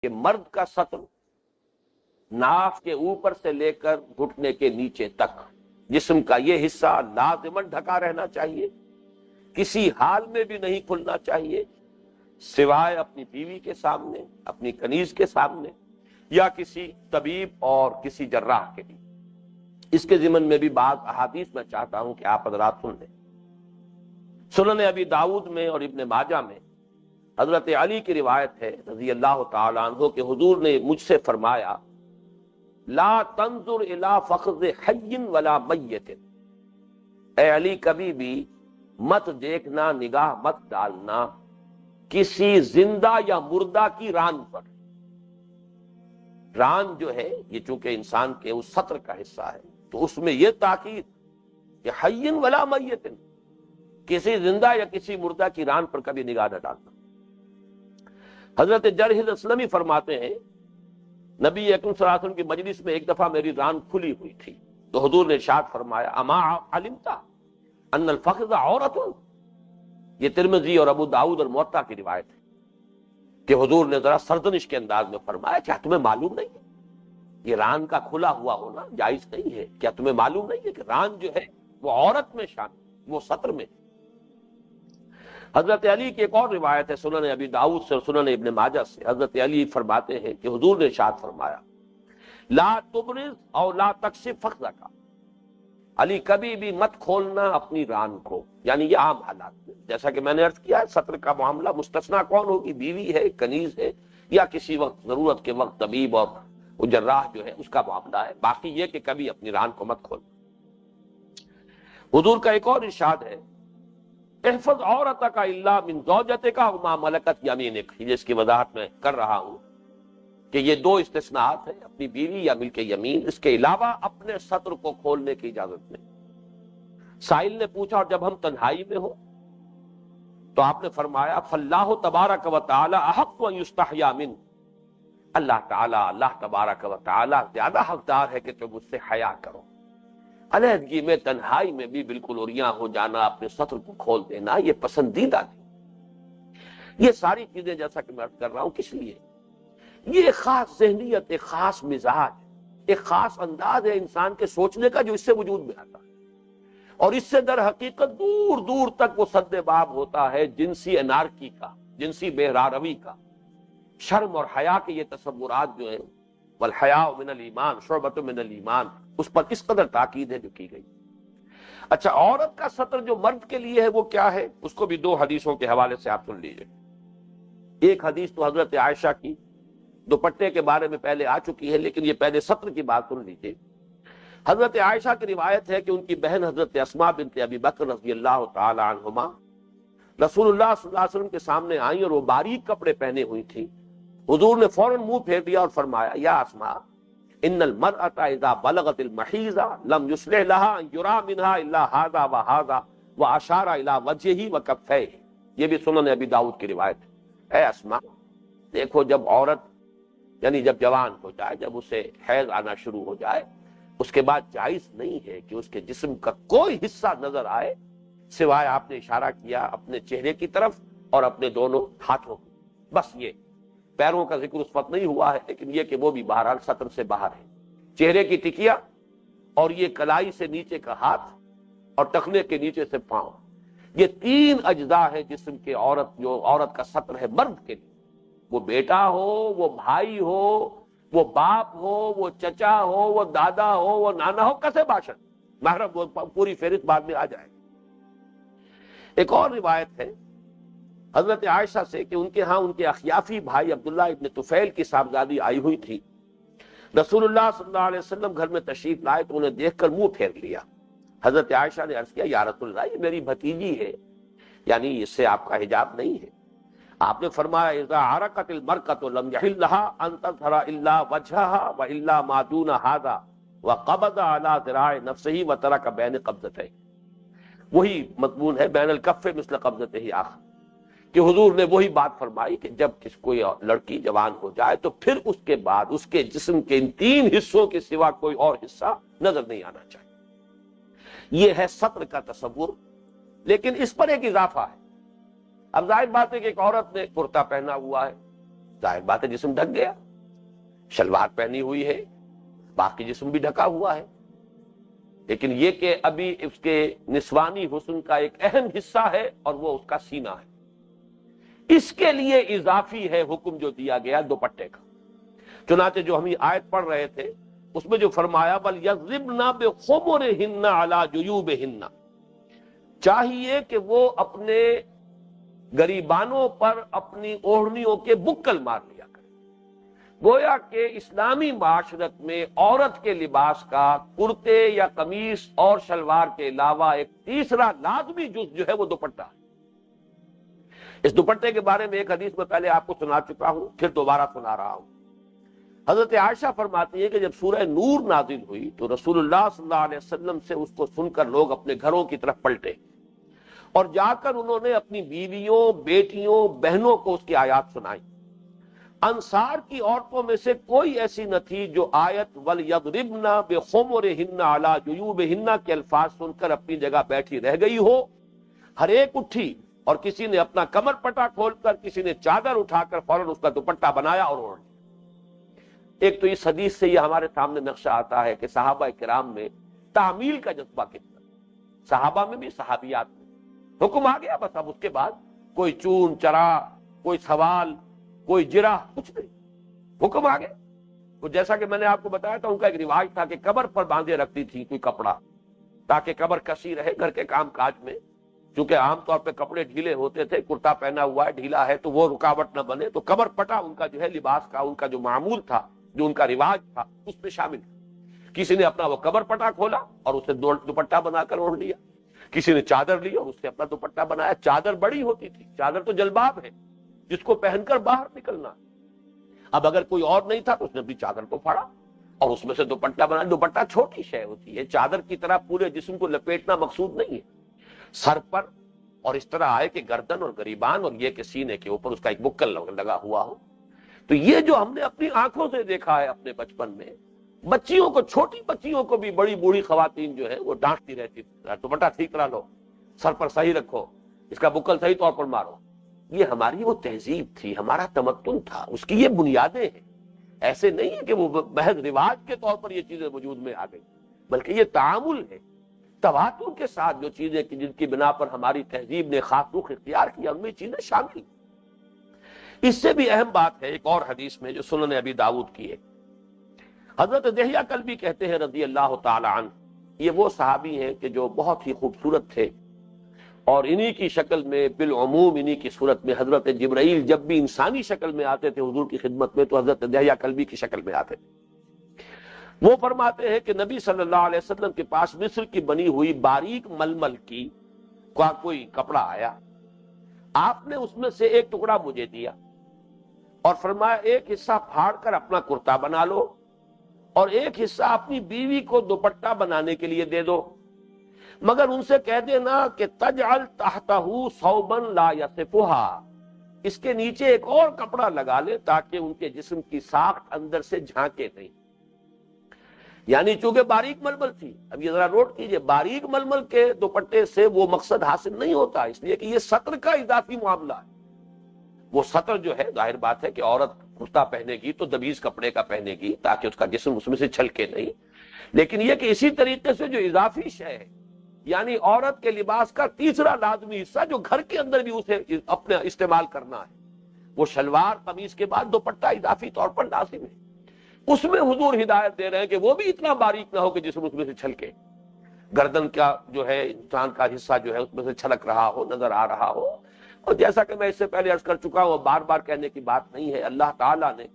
کہ مرد کا سطر ناف کے اوپر سے لے کر گھٹنے کے نیچے تک جسم کا یہ حصہ لازماً ڈھکا رہنا چاہیے، کسی حال میں بھی نہیں کھلنا چاہیے سوائے اپنی بیوی کے سامنے، اپنی کنیز کے سامنے، یا کسی طبیب اور کسی جراح کے لیے۔ اس کے ضمن میں بھی بعض احادیث میں چاہتا ہوں کہ آپ حضرات سن لیں۔ سنن ابی داؤد میں اور ابن ماجہ میں حضرت علی کی روایت ہے رضی اللہ تعالی عنہ کہ حضور نے مجھ سے فرمایا لا تنظر الی فخذ حی ولا میت، اے علی کبھی بھی مت دیکھنا، نگاہ مت ڈالنا کسی زندہ یا مردہ کی ران پر۔ ران جو ہے یہ چونکہ انسان کے اس سطر کا حصہ ہے تو اس میں یہ تاکید کہ حی ولا میت، کسی زندہ یا کسی مردہ کی ران پر کبھی نگاہ نہ ڈالنا۔ حضرت جرح الاسلمی فرماتے ہیں نبی اکرم صلی اللہ علیہ وسلم کی مجلس میں ایک دفعہ میری ران کھلی ہوئی تھی تو حضور نے ارشاد فرمایا اما علمتا ان الفخذ عورت، یہ ترمذی اور ابو داؤد اور موطا کی روایت ہے کہ حضور نے ذرا سرزنش کے انداز میں فرمایا کیا تمہیں معلوم نہیں ہے یہ ران کا کھلا ہوا ہونا جائز نہیں ہے؟ کیا تمہیں معلوم نہیں ہے کہ ران جو ہے وہ عورت میں شامل، وہ سطر میں۔ حضرت علی کی ایک اور روایت ہے سنن ابی داؤد سے اور سنن ابن ماجہ سے، حضرت علی فرماتے ہیں کہ حضور نے ارشاد فرمایا لا تبرز او لا تکشف فخذک، علی کبھی بھی مت کھولنا اپنی ران کو، یعنی یہ عام حالات میں، جیسا کہ میں نے عرض کیا سطر کا معاملہ مستثنا کون ہوگی؟ بیوی ہے، کنیز ہے، یا کسی وقت ضرورت کے وقت طبیب اور جراح جو ہے اس کا معاملہ ہے، باقی یہ کہ کبھی اپنی ران کو مت کھولنا۔ حضور کا ایک اور ارشاد ہے احفظ عورتک الا من زوجتک وما ملکت یمینک، جس کی وضاحت میں کر رہا ہوں کہ یہ دو استثناءات ہیں، اپنی بیوی یا ملک یمین، اس کے علاوہ اپنے سطر کو کھولنے کی اجازت نہیں۔ سائل نے پوچھا اور جب ہم تنہائی میں ہو تو آپ نے فرمایا فاللہ تبارک و تعالی احق ان یستحیا منہ، اللہ تعالیٰ، اللہ تبارک و تعالیٰ زیادہ حقدار ہے کہ تم اس سے حیا کرو۔ علیحدگی میں تنہائی میں بھی بالکل عریاں ہو جانا، اپنے سطر کو کھول دینا، یہ پسندیدہ نہیں۔ یہ ساری چیزیں جیسا کہ میں عرض کر رہا ہوں کس لیے؟ یہ ایک خاص ذہنیت، ایک خاص مزاج، ایک خاص انداز ہے انسان کے سوچنے کا جو اس سے وجود میں آتا ہے، اور اس سے در حقیقت دور دور تک وہ سد باب ہوتا ہے جنسی انارکی کا، جنسی بہراروی کا، شرم اور حیا کے یہ تصورات جو ہیں والحیاء من الایمان شعبۃ من الایمان، اس پر کس قدر تاکید ہے جو کی گئی۔ اچھا، عورت کا سطر جو مرد کے لیے ہے وہ کیا ہے؟ اس کو بھی دو حدیثوں کے حوالے سے آپ سن لیجئے۔ ایک حدیث تو حضرت عائشہ کی دوپٹے کے بارے میں پہلے آ چکی ہے، لیکن یہ پہلے سطر کی بات سن لیجئے۔ حضرت عائشہ کی روایت ہے کہ ان کی بہن حضرت اسماء بنت ابی بکر رضی اللہ تعالی عنہما رسول اللہ صلی اللہ علیہ وسلم کے سامنے آئیں اور وہ باریک کپڑے پہنے ہوئی تھیں۔ حضور نے فوراً منہ پھیر دیا اور فرمایا یا اسماء ان المرأة اذا بلغت المحیض لم یصلح لها ان یرا منها الا هذا وهذا واشار الى وجهه وکفیه، یہ بھی سنن ابی داؤد کی روایت ہے۔ اے اسماء، دیکھو جب عورت یعنی جب جوان ہو جائے، جب اسے حیض آنا شروع ہو جائے، اس کے بعد جائز نہیں ہے کہ اس کے جسم کا کوئی حصہ نظر آئے سوائے آپ نے اشارہ کیا اپنے چہرے کی طرف اور اپنے دونوں ہاتھوں کی، بس یہ پیروں کا ذکر اس وقت نہیں ہوا ہے، لیکن یہ کہ وہ بھی بہرحال سطر سے باہر ہے۔ چہرے کی ٹکیا اور یہ کلائی سے نیچے کا ہاتھ اور ٹخنے کے نیچے سے پاؤں، یہ تین اجزاء ہیں جسم کے عورت جو عورت کا سطر ہے مرد کے لیے، وہ بیٹا ہو، وہ بھائی ہو، وہ باپ ہو، وہ چچا ہو، وہ دادا ہو، وہ نانا ہو، کسے باشد محرم، وہ پوری فہرست بعد میں آ جائے۔ ایک اور روایت ہے حضرت عائشہ سے کہ ان کے ہاں ان کے اخیافی بھائی عبداللہ ابن طفیل کی صاحبزادی آئی ہوئی تھی۔ رسول اللہ صلی اللہ علیہ وسلم گھر میں تشریف لائے تو انہیں دیکھ کر منہ پھیر لیا۔ حضرت عائشہ نے عرض کیا یا رسول اللہ، یہ میری بھتیجی ہے، یعنی اس سے آپ کا حجاب نہیں ہے۔ آپ نے فرمایا اذا عرقت المرأة لم يحل لها ان تظهر الا وجهها والا ما دون هذا وقبض على ذراع نفسه وترك بين قبضتين، وہی مضمون ہے بین الکف مثل قبضته آخر، کہ حضور نے وہی بات فرمائی کہ جب کوئی لڑکی جوان ہو جائے تو پھر اس کے بعد اس کے جسم کے ان تین حصوں کے سوا کوئی اور حصہ نظر نہیں آنا چاہیے۔ یہ ہے سطر کا تصور، لیکن اس پر ایک اضافہ ہے۔ اب ظاہر بات ہے کہ ایک عورت نے کرتا پہنا ہوا ہے، ظاہر بات ہے جسم ڈھک گیا، شلوار پہنی ہوئی ہے، باقی جسم بھی ڈھکا ہوا ہے، لیکن یہ کہ ابھی اس کے نسوانی حسن کا ایک اہم حصہ ہے اور وہ اس کا سینہ ہے۔ اس کے لیے اضافی ہے حکم جو دیا گیا دوپٹے کا۔ چنانچہ جو ہم یہ آیت پڑھ رہے تھے اس میں جو فرمایا وَلْيَضْرِبْنَ بِخُمُرِهِنَّ عَلَى جُيُوبِهِنَّ، چاہیے کہ وہ اپنے گریبانوں پر اپنی اوڑھنیوں کے بکل مار لیا کرے۔ گویا کہ اسلامی معاشرت میں عورت کے لباس کا کرتے یا قمیص اور شلوار کے علاوہ ایک تیسرا لازمی جز جو ہے وہ دوپٹہ ہے۔ اس دوپٹے کے بارے میں ایک حدیث میں پہلے آپ کو سنا چکا ہوں، پھر دوبارہ سنا رہا ہوں۔ حضرت عائشہ فرماتی ہے کہ جب سورہ نور نازل ہوئی تو رسول اللہ صلی اللہ علیہ وسلم سے اس کو سن کر لوگ اپنے گھروں کی طرف پلٹے اور جا کر انہوں نے اپنی بیویوں، بیٹیوں، بہنوں کو اس کی آیات سنائی۔ انصار کی عورتوں میں سے کوئی ایسی نہ تھی جو آیت وَلْيَضْرِبْنَ بِخُمُرِهِنَّ عَلَى جُيُوبِهِنَّ کے الفاظ سن کر اپنی جگہ بیٹھی رہ گئی ہو۔ ہر ایک اٹھی اور کسی نے اپنا کمر پٹا کھول کر، کسی نے چادر اٹھا کر فوراً اس کا دوپٹہ بنایا اور اوڑھ لیا۔ ایک تو اس حدیث سے یہ ہمارے سامنے نقشہ آتا ہے کہ صحابہ کرام میں تعمیل کا جذبہ کتنا، صحابہ میں بھی صحابیات میں حکم آ گیا، بس اب اس کے بعد کوئی چون چرا، کوئی سوال، کوئی جرح، کچھ نہیں، حکم آ گیا۔ تو جیسا کہ میں نے آپ کو بتایا تھا ان کا ایک رواج تھا کہ قبر پر باندھے رکھتی تھی کوئی کپڑا تاکہ قبر کسی رہے گھر کے کام کاج میں، چونکہ عام طور پہ کپڑے ڈھیلے ہوتے تھے، کرتا پہنا ہوا ہے ڈھیلا ہے تو وہ رکاوٹ نہ بنے، تو قبر پٹا ان کا جو ہے لباس کا، ان کا جو معمول تھا، جو ان کا رواج تھا اس میں شامل تھا۔ کسی نے اپنا وہ قبر پٹا کھولا اور اسے دوپٹہ بنا کر اوڑھ لیا، کسی نے چادر لی اور اس سے اپنا دوپٹہ بنایا۔ چادر بڑی ہوتی تھی، چادر تو جلباب ہے جس کو پہن کر باہر نکلنا۔ اب اگر کوئی اور نہیں تھا تو اس نے اپنی چادر کو پھاڑا اور اس میں سے دوپٹہ بنایا۔ دوپٹہ چھوٹی شے ہوتی ہے، چادر کی طرح پورے جسم کو لپیٹنا مقصود نہیں ہے، سر پر اور اس طرح آئے کہ گردن اور گریبان اور یہ کہ سینے کے اوپر اس کا ایک بکل لگا ہوا ہو۔ تو یہ جو ہم نے اپنی آنکھوں سے دیکھا ہے اپنے بچپن میں، بچیوں کو، چھوٹی بچیوں کو بھی بڑی بوڑھی خواتین جو ہے وہ ڈانٹتی رہتی، دوپٹہ ٹھیک طرح لو، سر پر صحیح رکھو، اس کا بکل صحیح طور پر مارو۔ یہ ہماری وہ تہذیب تھی، ہمارا تمدن تھا، اس کی یہ بنیادیں ہیں۔ ایسے نہیں ہے کہ وہ محض رواج کے طور پر یہ چیزیں وجود میں آ گئی، بلکہ یہ تعامل ہے تواتر کے ساتھ، جو چیزیں جن کی بنا پر ہماری تہذیب نے خاص رخ اختیار کیا ان میں چیزیں شامل۔ اس سے بھی اہم بات ہے ایک اور حدیث میں جو سنن ابی داؤد کی ہے، حضرت دحیہ کلبی کہتے ہیں رضی اللہ تعالی عنہ، یہ وہ صحابی ہیں کہ جو بہت ہی خوبصورت تھے اور انہی کی شکل میں، بالعموم انہی کی صورت میں حضرت جبرائیل جب بھی انسانی شکل میں آتے تھے حضور کی خدمت میں تو حضرت دحیہ کلبی کی شکل میں آتے تھے۔ وہ فرماتے ہیں کہ نبی صلی اللہ علیہ وسلم کے پاس مصر کی بنی ہوئی باریک ململ کی کوئی کپڑا آیا، آپ نے اس میں سے ایک ٹکڑا مجھے دیا اور فرمایا ایک حصہ پھاڑ کر اپنا کرتا بنا لو اور ایک حصہ اپنی بیوی کو دوپٹہ بنانے کے لیے دے دو، مگر ان سے کہہ دینا کہ تجعل تحتہ ثوبا لا یصفھا، اس کے نیچے ایک اور کپڑا لگا لے تاکہ ان کے جسم کی ساخت اندر سے جھانکے نہیں۔ یعنی چونکہ باریک ململ تھی، اب یہ ذرا نوٹ کیجئے، باریک ململ کے دوپٹے سے وہ مقصد حاصل نہیں ہوتا، اس لیے کہ یہ سطر کا اضافی معاملہ ہے۔ وہ سطر جو ہے ظاہر بات ہے کہ عورت کرتا پہنے گی تو دبیز کپڑے کا پہنے گی تاکہ اس کا جسم اس میں سے چھلکے نہیں، لیکن یہ کہ اسی طریقے سے جو اضافی شے ہے، یعنی عورت کے لباس کا تیسرا لازمی حصہ جو گھر کے اندر بھی اسے اپنے استعمال کرنا ہے، وہ شلوار قمیص کے بعد دوپٹہ اضافی طور پر لازم ہے۔ اس میں حضور ہدایت دے رہے ہیں کہ وہ بھی اتنا باریک نہ ہو کہ جسم اس میں سے چھلکے، گردن کا جو ہے انسان کا حصہ جو ہے اس میں سے چھلک رہا ہو، نظر آ رہا ہو۔ اور جیسا کہ میں اس سے پہلے عرض کر چکا ہوں، بار بار کہنے کی بات نہیں ہے، اللہ تعالیٰ نے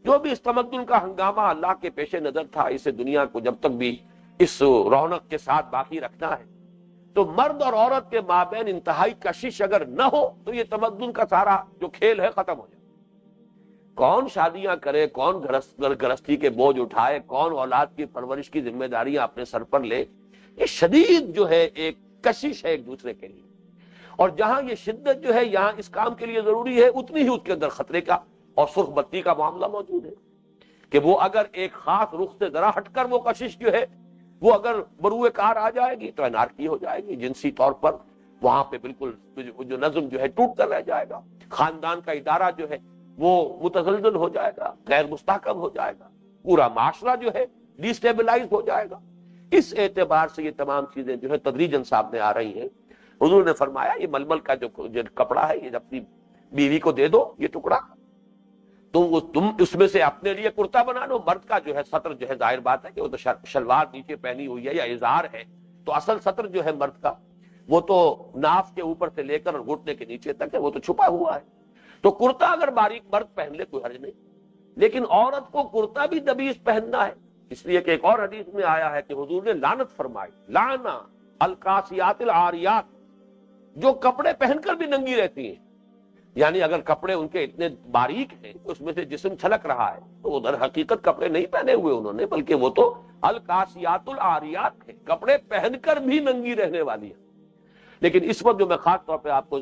جو بھی اس تمدن کا ہنگامہ اللہ کے پیش نظر تھا، اسے دنیا کو جب تک بھی اس رونق کے ساتھ باقی رکھنا ہے تو مرد اور عورت کے مابین انتہائی کشش اگر نہ ہو تو یہ تمدن کا سارا جو کھیل ہے ختم ہو جائے۔ کون شادیاں کرے، کون گرہستی کے بوجھ اٹھائے، کون اولاد کی پرورش کی ذمہ داریاں اپنے سر پر لے، یہ شدید جو ہے ایک کشش ہے ایک دوسرے کے لیے، اور جہاں یہ شدت جو ہے یہاں اس کام کے لیے ضروری ہے اتنی ہی اس کے اندر خطرے کا اور سرخ بتی کا معاملہ موجود ہے کہ وہ اگر ایک خاص رخ سے ذرا ہٹ کر وہ کشش جو ہے وہ اگر بروئے کار آ جائے گی تو انارکی ہو جائے گی، جنسی طور پر وہاں پہ بالکل جو نظم جو ہے ٹوٹ کر رہ جائے گا، خاندان کا ادارہ جو ہے وہ متزلزل ہو جائے گا، غیر مستحکم ہو جائے گا، پورا معاشرہ جو ہے ڈیسٹیبلائز ہو جائے گا۔ اس اعتبار سے یہ تمام چیزیں جو ہے تدریجاً سامنے آ رہی ہیں۔ حضور نے فرمایا یہ ململ کا جو کپڑا ہے یہ اپنی بیوی کو دے دو، یہ ٹکڑا تم اس میں سے اپنے لیے کرتا بنا لو۔ مرد کا جو ہے سطر جو ہے ظاہر بات ہے کہ وہ تو شلوار نیچے پہنی ہوئی ہے یا ازار ہے، تو اصل سطر جو ہے مرد کا وہ تو ناف کے اوپر سے لے کر گھٹنے کے نیچے تک ہے، وہ تو چھپا ہوا ہے۔ تو کرتا اگر باریک مرد پہن لے کوئی حرج نہیں، لیکن عورت کو کرتا بھی دبیش پہننا ہے، اس لیے کہ ایک اور حدیث میں آیا ہے کہ حضور نے لعنت فرمائی، لانا القاسیات العاریات، جو کپڑے پہن کر بھی ننگی رہتی ہیں۔ یعنی اگر کپڑے ان کے اتنے باریک ہیں اس میں سے جسم چھلک رہا ہے تو ادھر حقیقت کپڑے نہیں پہنے ہوئے انہوں نے، بلکہ وہ تو القاسیات العاریات ہیں، کپڑے پہن کر بھی ننگی رہنے والی ہیں۔ لیکن اس وقت جو میں خاص طور پہ آپ کو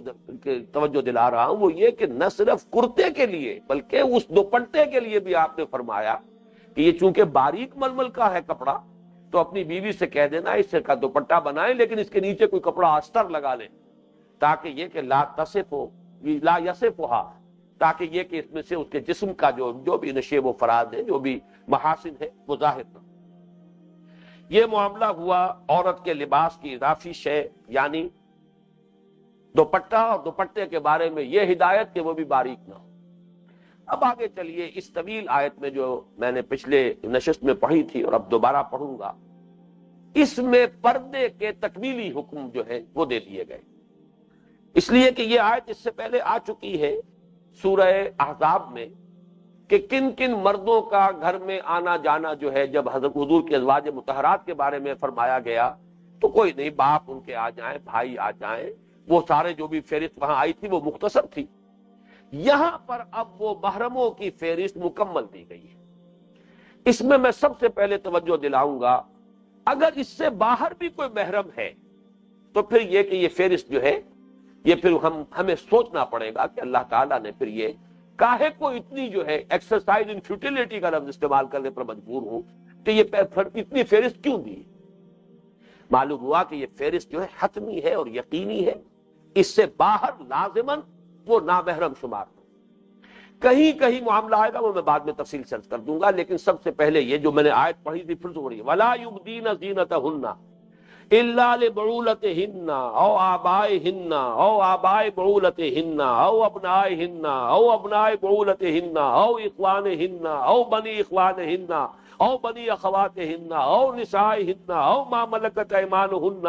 توجہ دلا رہا ہوں وہ یہ کہ نہ صرف کرتے کے لیے بلکہ اس دوپٹے کے لیے بھی آپ نے فرمایا کہ یہ چونکہ باریک ململ کا ہے کپڑا تو اپنی بیوی سے کہہ دینا اس سے کا دوپٹہ بنائیں، لیکن اس کے نیچے کوئی کپڑا استر لگا لیں، تاکہ یہ کہ لا یصفھا، تاکہ یہ کہ اس میں سے اس کے جسم کا جو بھی نشیب و فراز ہے، جو بھی محاسن ہے وہ ظاہر نہ۔ یہ معاملہ ہوا عورت کے لباس کی اضافی شے یعنی دوپٹہ، اور دوپٹے کے بارے میں یہ ہدایت کہ وہ بھی باریک نہ ہو۔ اب آگے چلیے اس طویل آیت میں جو میں نے پچھلے نشست میں پڑھی تھی اور اب دوبارہ پڑھوں گا، اس میں پردے کے تکمیلی حکم جو ہے وہ دے دیے گئے، اس لیے کہ یہ آیت اس سے پہلے آ چکی ہے سورہ احزاب میں کہ کن کن مردوں کا گھر میں آنا جانا جو ہے جب حضرت حضور کے ازواج مطہرات کے بارے میں فرمایا گیا تو کوئی نہیں، باپ ان کے آ جائیں، بھائی آ جائیں، وہ سارے جو بھی فہرست وہاں آئی تھی وہ مختصر تھی۔ یہاں پر اب وہ محرموں کی فہرست مکمل دی گئی ہے۔ اس میں سب سے پہلے توجہ دلاؤں گا اگر اس سے باہر بھی کوئی محرم ہے تو پھر یہ کہ یہ فہرست جو ہے یہ پھر ہمیں سوچنا پڑے گا کہ اللہ تعالیٰ نے پھر یہ کاہے کو اتنی جو ہے ایکسرسائز ان فیوٹیلیٹی کا لفظ استعمال کرنے پر مجبور ہوں کہ یہ اتنی فہرست کیوں دی۔ معلوم ہوا کہ یہ فہرست جو ہے حتمی ہے اور یقینی ہے، اس سے باہر لازماً وہ نامحرم شمار ہو۔ کہیں کہیں معاملہ آئے گا وہ میں بعد میں تفصیل سے عرض کر دوں گا، لیکن سب سے پہلے یہ جو میں نے آیت پڑھی تھی پھر سے پڑھی، وَلَا يُبْدِينَ زِينَتَهُنَّ إِلَّا لِبُعُولَتِهِنَّ أَوْ آبَائِهِنَّ أَوْ آبَاءِ بُعُولَتِهِنَّ أَوْ أَبْنَائِهِنَّ أَوْ أَبْنَاءِ بُعُولَتِهِنَّ أَوْ إِخْوَانِهِنَّ أَوْ بَنِي إِخْوَانِهِنَّ أَوْ بَنِي أَخَوَاتِهِنَّ أَوْ نِسَائِهِنَّ أَوْ مَا مَلَكَتْ أَيْمَانُهُنَّ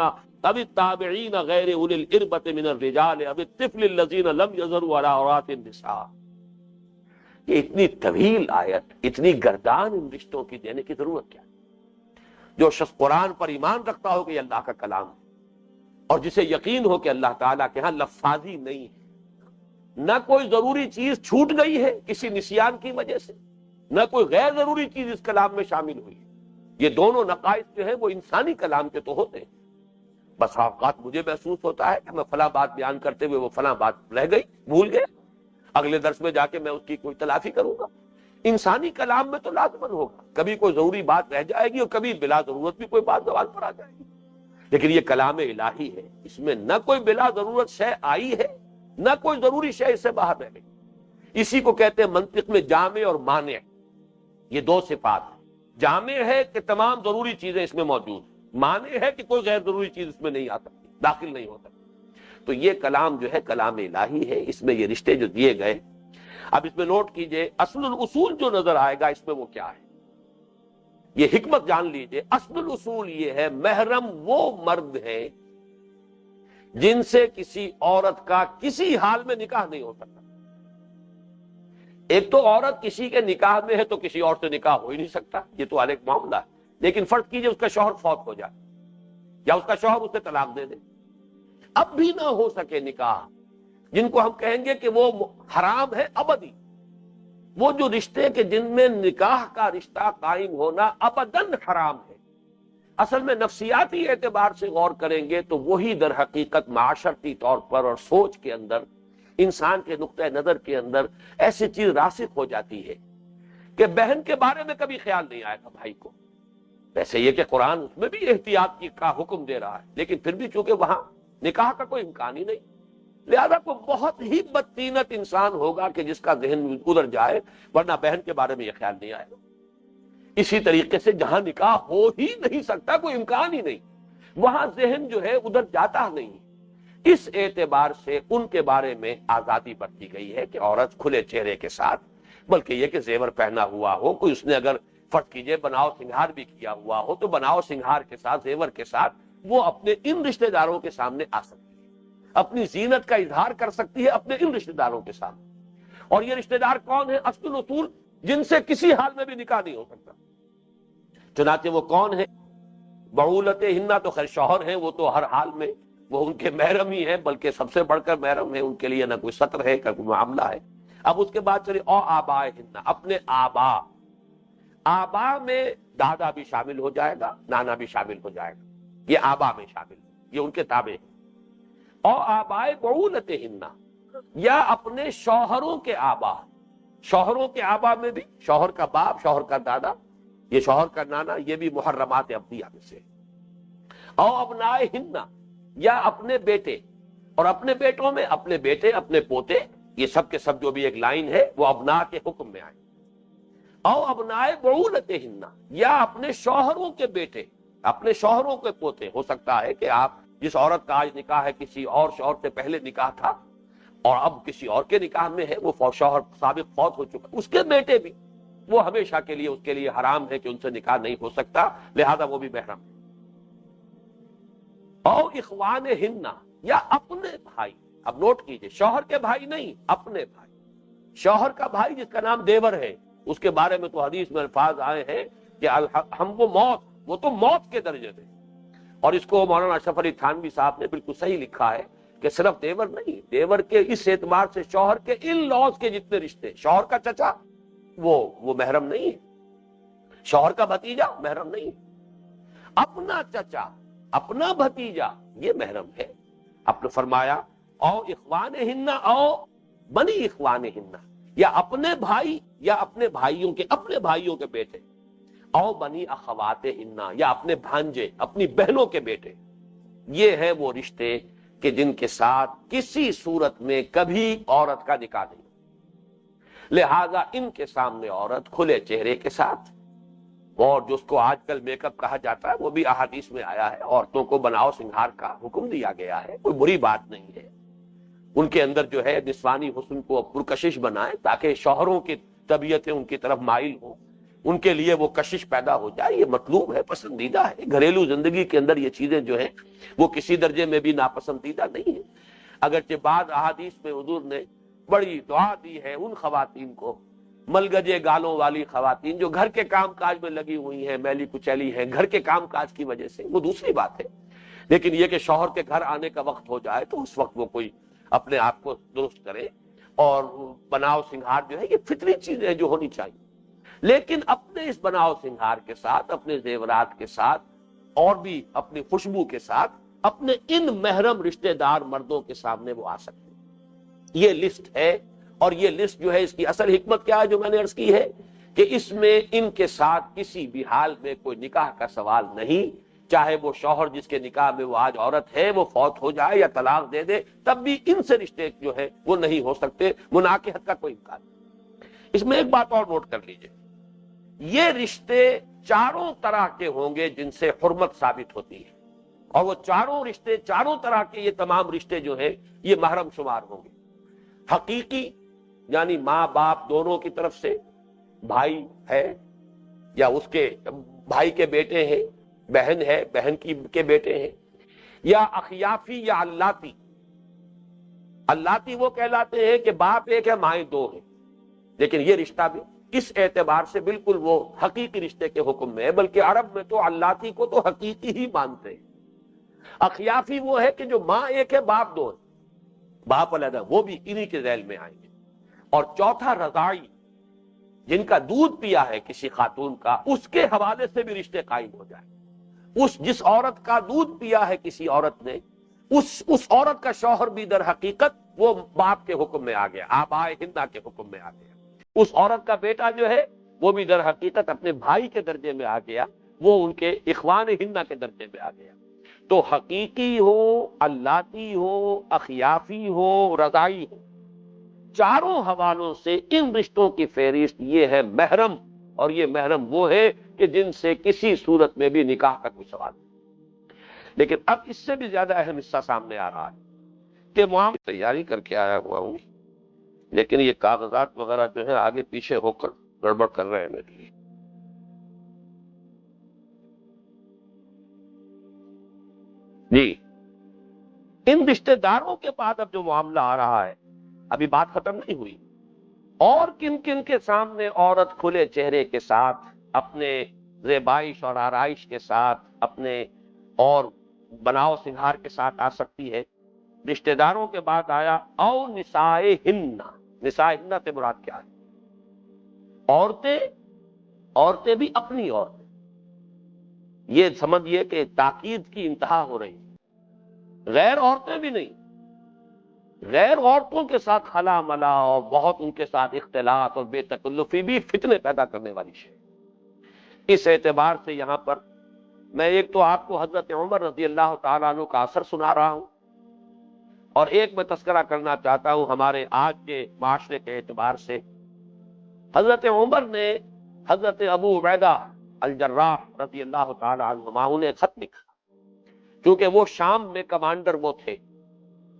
أَوِ التَّابِعِينَ غَيْرِ أُولِي الْإِرْبَةِ مِنَ الرِّجَالِ أَوِ الطِّفْلِ الَّذِينَ لَمْ يَظْهَرُوا عَلَى عَوْرَاتِ النِّسَاءِ۔ یہ اتنی طویل آیت، اتنی گردان ان رشتوں کی دینے کی ضرورت کیا؟ جو شخص قرآن پر ایمان رکھتا ہو کہ یہ اللہ کا کلام ہے اور جسے یقین ہو کہ اللہ تعالیٰ کے ہاں لفاظی نہیں ہے، نہ کوئی ضروری چیز چھوٹ گئی ہے کسی نسیان کی وجہ سے، نہ کوئی غیر ضروری چیز اس کلام میں شامل ہوئی ہے۔ یہ دونوں نقائص جو ہیں وہ انسانی کلام کے تو ہوتے ہیں۔ بس اوقات مجھے محسوس ہوتا ہے کہ میں فلاں بات بیان کرتے ہوئے وہ فلاں بات رہ گئی، بھول گئے، اگلے درس میں جا کے میں اس کی کوئی تلافی کروں گا۔ انسانی کلام میں تو لازماً ہوگا، کبھی کوئی ضروری بات رہ جائے گی اور کبھی بلا ضرورت بھی کوئی بات زبان پر آ جائے گی، لیکن یہ کلام الہی ہے، اس میں نہ کوئی بلا ضرورت شے آئی ہے نہ کوئی ضروری شے اس سے باہر رہ گئی۔ اسی کو کہتے ہیں منطق میں جامع اور مانع، یہ دو صفات ہیں۔ جامع ہے کہ تمام ضروری چیزیں اس میں موجود، مانع ہے کہ کوئی غیر ضروری چیز اس میں نہیں آ سکتی، داخل نہیں ہو سکتی۔ تو یہ کلام جو ہے کلام الہی ہے، اس میں یہ رشتے جو دیے گئے۔ اب اس میں نوٹ کیجئے اصل الاصول جو نظر آئے گا اس میں وہ کیا ہے، یہ حکمت جان لیجئے۔ اصل الاصول یہ ہے محرم وہ مرد ہیں جن سے کسی عورت کا کسی حال میں نکاح نہیں ہو سکتا۔ ایک تو عورت کسی کے نکاح میں ہے تو کسی اور سے نکاح ہو ہی نہیں سکتا، یہ تو الگ معاملہ ہے، لیکن فرض کیجئے اس کا شوہر فوت ہو جائے یا اس کا شوہر اسے طلاق دے دے، اب بھی نہ ہو سکے نکاح، جن کو ہم کہیں گے کہ وہ حرام ہے ابدی، وہ جو رشتے کے جن میں نکاح کا رشتہ قائم ہونا ابداً حرام ہے۔ اصل میں نفسیاتی اعتبار سے غور کریں گے تو وہی در حقیقت معاشرتی طور پر اور سوچ کے اندر، انسان کے نقطہ نظر کے اندر ایسی چیز راسخ ہو جاتی ہے کہ بہن کے بارے میں کبھی خیال نہیں آئے گا بھائی کو۔ ویسے یہ کہ قرآن اس میں بھی احتیاط کا حکم دے رہا ہے، لیکن پھر بھی چونکہ وہاں نکاح کا کوئی امکان ہی نہیں، لہذا کوئی بہت ہی بدتینت انسان ہوگا کہ جس کا ذہن ادھر جائے، ورنہ بہن کے بارے میں یہ خیال نہیں آئے گا۔ اسی طریقے سے جہاں نکاح ہو ہی نہیں سکتا، کوئی امکان ہی نہیں، وہاں ذہن جو ہے ادھر جاتا نہیں۔ اس اعتبار سے ان کے بارے میں آزادی برتی گئی ہے کہ عورت کھلے چہرے کے ساتھ، بلکہ یہ کہ زیور پہنا ہوا ہو، کوئی اس نے اگر فرض کیجئے بناؤ سنگھار بھی کیا ہوا ہو تو بناؤ سنگھار کے ساتھ، زیور کے ساتھ وہ اپنے ان رشتہ داروں کے سامنے آ سکتی ہے، اپنی زینت کا اظہار کر سکتی ہے اپنے ان رشتہ داروں کے سامنے۔ اور یہ رشتہ دار کون ہیں؟ اصل اصول جن سے کسی حال میں بھی نکاح نہیں ہو سکتا۔ چنانچہ وہ کون ہے؟ بعولت ہننا تو خیر شوہر ہیں، وہ تو ہر حال میں وہ ان کے محرم ہی ہیں، بلکہ سب سے بڑھ کر محرم ہے، ان کے لیے نہ کوئی سطر ہے نہ کوئی معاملہ ہے۔ اب اس کے بعد چلیے او آبائے ہننا، اپنے آبا۔ آبا میں دادا بھی شامل ہو جائے گا، نانا بھی شامل ہو جائے گا، یہ آبا میں شامل ہے، یہ ان کے تابع ہے۔ او آبائے بعولت ہننا، یا اپنے شوہروں کے آبا۔ شوہروں کے آبا میں بھی شوہر کا باپ، شوہر کا دادا، یہ شوہر کا نانا، یہ بھی محرمات ابدیہ میں سے۔ او ابنائے ہننا، یا اپنے بیٹے، اور اپنے بیٹوں میں اپنے بیٹے، اپنے پوتے، یہ سب کے سب جو بھی ایک لائن ہے وہ ابنا کے حکم میں آئے۔ او ابنائے بعولتہن، یا اپنے شوہروں کے بیٹے، اپنے شوہروں کے پوتے۔ ہو سکتا ہے کہ آپ جس عورت کا آج نکاح ہے کسی اور شوہر سے پہلے نکاح تھا اور اب کسی اور کے نکاح میں ہے، وہ شوہر سابق فوت ہو چکا، اس کے بیٹے بھی وہ ہمیشہ کے لیے اس کے لیے حرام ہے کہ ان سے نکاح نہیں ہو سکتا، لہذا وہ بھی محرم ہے۔ او اخوان ہننا، یا اپنے بھائی۔ اب نوٹ کیجئے، شوہر کے بھائی نہیں، اپنے بھائی۔ شوہر کا بھائی جس کا نام دیور ہے، اس کے بارے میں تو حدیث میں الفاظ آئے ہیں کہ ہم وہ موت، وہ تو موت کے درجے میں۔ اور اس کو مولانا اشرف علی تھانوی صاحب نے بالکل صحیح لکھا ہے کہ صرف دیور نہیں، دیور کے اس اعتبار سے شوہر کے ان لاز کے جتنے رشتے، شوہر کا چچا وہ محرم نہیں ہے، شوہر کا بھتیجا محرم نہیں ہے، اپنا چچا، اپنا بھتیجا یہ محرم ہے۔ آپ نے فرمایا او اخوان ہننا، او بنی اخوان ہننا، یا اپنے بھائی یا اپنے بھائیوں کے، اپنے بھائیوں کے بیٹے۔ او بنی اخوات ہننا، یا اپنے بھانجے، اپنی بہنوں کے بیٹے۔ یہ ہیں وہ رشتے کہ جن کے ساتھ کسی صورت میں کبھی عورت کا نکاح نہیں، لہذا ان کے سامنے عورت کھلے چہرے کے ساتھ، اور جو اس کو آج کل میک اپ کہا جاتا ہے وہ بھی احادیث میں آیا ہے، عورتوں کو بناؤ سنگھار کا حکم دیا گیا ہے، کوئی بری بات نہیں ہے۔ ان کے اندر جو ہے نسوانی حسن کو پرکشش بنائیں تاکہ شوہروں کی طبیعتیں ان کی طرف مائل ہوں، ان کے لیے وہ کشش پیدا ہو جائے، یہ مطلوب ہے، پسندیدہ ہے۔ گھریلو زندگی کے اندر یہ چیزیں جو ہیں وہ کسی درجے میں بھی ناپسندیدہ نہیں ہے، اگرچہ بعض احادیث میں حضور نے بڑی دعا دی ہے ان خواتین کو، ملگجے گالوں والی خواتین جو گھر کے کام کاج میں لگی ہوئی ہیں، میلی کچیلی ہیں گھر کے کام کاج کی وجہ سے، وہ دوسری بات ہے، لیکن یہ کہ شوہر کے گھر آنے کا وقت ہو جائے تو اس وقت وہ کوئی اپنے آپ کو درست کرے، اور بناؤ سنگھار جو ہے یہ فطری چیزیں جو ہونی چاہیے، لیکن اپنے اس بناؤ سنگھار کے ساتھ، اپنے زیورات کے ساتھ، اور بھی اپنی خوشبو کے ساتھ اپنے ان محرم رشتہ دار مردوں کے سامنے وہ آ سکتے ہیں۔ یہ لسٹ ہے، اور یہ لسٹ جو ہے اس کی اصل حکمت کیا ہے جو میں نے عرض کی ہے کہ اس میں ان کے ساتھ کسی بھی حال میں کوئی نکاح کا سوال نہیں، چاہے وہ شوہر جس کے نکاح میں وہ آج عورت ہے وہ فوت ہو جائے یا طلاق دے دے، تب بھی ان سے رشتے جو ہے وہ نہیں ہو سکتے، مناکحت کا کوئی امکان نہیں۔ اس میں ایک بات اور نوٹ کر لیجئے، یہ رشتے چاروں طرح کے ہوں گے جن سے حرمت ثابت ہوتی ہے، اور وہ چاروں رشتے، چاروں طرح کے یہ تمام رشتے جو ہیں یہ محرم شمار ہوں گے۔ حقیقی یعنی ماں باپ دونوں کی طرف سے، بھائی ہے یا اس کے بھائی کے بیٹے ہیں، بہن ہے بہن کے بیٹے ہیں، یا اخیافی یا اللاتی۔ اللاتی وہ کہلاتے ہیں کہ باپ ایک ہے مائیں دو ہیں، لیکن یہ رشتہ بھی اس اعتبار سے بالکل وہ حقیقی رشتے کے حکم میں ہے، بلکہ عرب میں تو اللاتی کو تو حقیقی ہی مانتے ہیں۔ اخیافی وہ ہے کہ جو ماں ایک ہے باپ دو ہے، باپ علیحدہ، وہ بھی انہی کے ذیل میں آئیں گے۔ اور چوتھا رضاعی، جن کا دودھ پیا ہے کسی خاتون کا، اس کے حوالے سے بھی رشتے قائم ہو جائیں۔ جس عورت کا دودھ پیا ہے کسی عورت نے، اس عورت کا شوہر بھی در حقیقت وہ باپ کے حکم میں آ گیا، آبائے ہندا کے حکم میں آ گیا۔ اس عورت کا بیٹا جو ہے وہ بھی در حقیقت اپنے بھائی کے درجے میں آ گیا، وہ ان کے اخوان ہندا کے درجے میں آ گیا۔ تو حقیقی ہو، اللاتی ہو، اخیافی ہو، رضائی ہو، چاروں حوالوں سے ان رشتوں کی فہرست یہ ہے محرم، اور یہ محرم وہ ہے کہ جن سے کسی صورت میں بھی نکاح کا کوئی سوال نہیں۔ لیکن اب اس سے بھی زیادہ اہم حصہ سامنے آ رہا ہے کہ معاملے تیاری کر کے آیا ہوا ہوں، لیکن یہ کاغذات وغیرہ جو ہے آگے پیچھے ہو کر گڑبڑ کر رہے ہیں میرے لیے۔ جی، ان رشتہ داروں کے بعد اب جو معاملہ آ رہا ہے، ابھی بات ختم نہیں ہوئی، اور کن کن کے سامنے عورت کھلے چہرے کے ساتھ، اپنے زیبائش اور آرائش کے ساتھ، اپنے اور بناؤ سنگھار کے ساتھ آ سکتی ہے۔ رشتہ داروں کے بعد آیا او نسائہن۔ نسائہن سے مراد کیا ہے؟ عورتیں، عورتیں بھی اپنی عورتیں، یہ سمجھیے کہ تاکید کی انتہا ہو رہی ہے، غیر عورتیں بھی نہیں، غیر عورتوں کے ساتھ خلا ملا اور بہت ان کے ساتھ اختلاط اور بے تکلفی بھی فتنے پیدا کرنے والی شے۔ اس اعتبار سے یہاں پر میں ایک تو آپ کو حضرت عمر رضی اللہ تعالیٰ عنہ کا اثر سنا رہا ہوں، اور ایک میں تذکرہ کرنا چاہتا ہوں ہمارے آج کے معاشرے کے اعتبار سے۔ حضرت عمر نے حضرت ابو عبیدہ الجراح رضی اللہ تعالیٰ عنہما انہیں خط لکھا، کیونکہ وہ شام میں کمانڈر وہ تھے،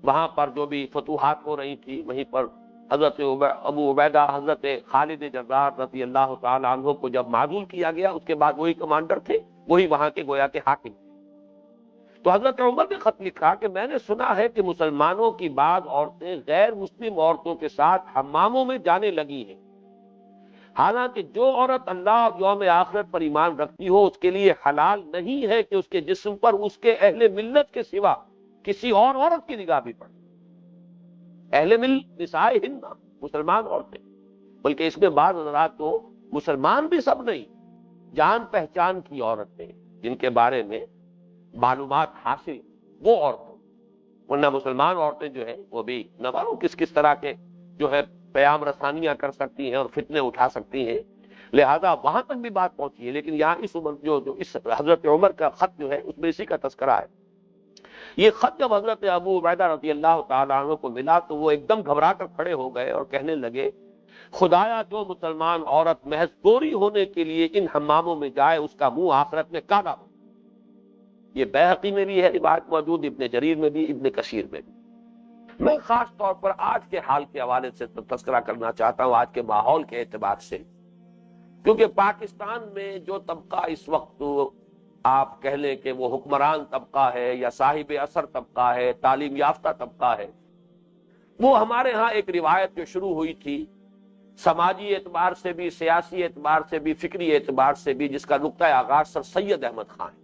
وہاں پر جو بھی فتوحات ہو رہی تھی وہیں پر حضرت ابو عبیدہ حضرت خالد جراح رضی اللہ تعالیٰ عنہ کو جب معزول کیا گیا، اس کے بعد وہی کمانڈر تھے، وہی وہاں کے گویا کے حاکم تھے۔ تو حضرت عمر نے خط لکھا کہ میں نے سنا ہے کہ مسلمانوں کی بعض عورتیں غیر مسلم عورتوں کے ساتھ حماموں میں جانے لگی ہیں، حالانکہ جو عورت اللہ اور یوم آخرت پر ایمان رکھتی ہو اس کے لیے حلال نہیں ہے کہ اس کے جسم پر اس کے اہل ملت کے سوا کسی اور عورت کی نگاہ بھی پڑے۔ اہل ملت نسائہن، مسلمان عورتیں، بلکہ اس میں بعض حضرات تو مسلمان بھی سب نہیں، جان پہچان کی عورتیں جن کے بارے میں معلومات حاصل، وہ عورتیں، ورنہ مسلمان عورتیں جو ہیں وہ بھی نہ معلوم کس کس طرح کے جو ہے پیام رسانیاں کر سکتی ہیں اور فتنے اٹھا سکتی ہیں، لہذا وہاں تک بھی بات پہنچی ہے۔ لیکن یہاں اس عمر جو اس حضرت عمر کا خط جو ہے اس میں اسی کا تذکرہ ہے۔ یہ خط جب حضرت ابو عبیدہ رضی اللہ تعالیٰ عنہ کو ملا تو وہ ایک دم گھبرا کر کھڑے ہو گئے اور کہنے لگے، خدایا جو مسلمان عورت محض گوری ہونے کے لیے ان حماموں میں جائے اس کا منہ آخرت میں کالا ہو۔ یہ بیہقی میں بھی ہے روایت موجود، ابن جریر میں بھی، ابن کثیر میں بھی۔ میں خاص طور پر آج کے حال کے حوالے سے تذکرہ کرنا چاہتا ہوں، آج کے ماحول کے اعتبار سے، کیونکہ پاکستان میں جو طبقہ اس وقت آپ کہہ لیں کہ وہ حکمران طبقہ ہے یا صاحب اثر طبقہ ہے، تعلیم یافتہ طبقہ ہے، وہ ہمارے ہاں ایک روایت جو شروع ہوئی تھی سماجی اعتبار سے بھی، سیاسی اعتبار سے بھی، فکری اعتبار سے بھی، جس کا نقطہ آغاز سر سید احمد خان ہے۔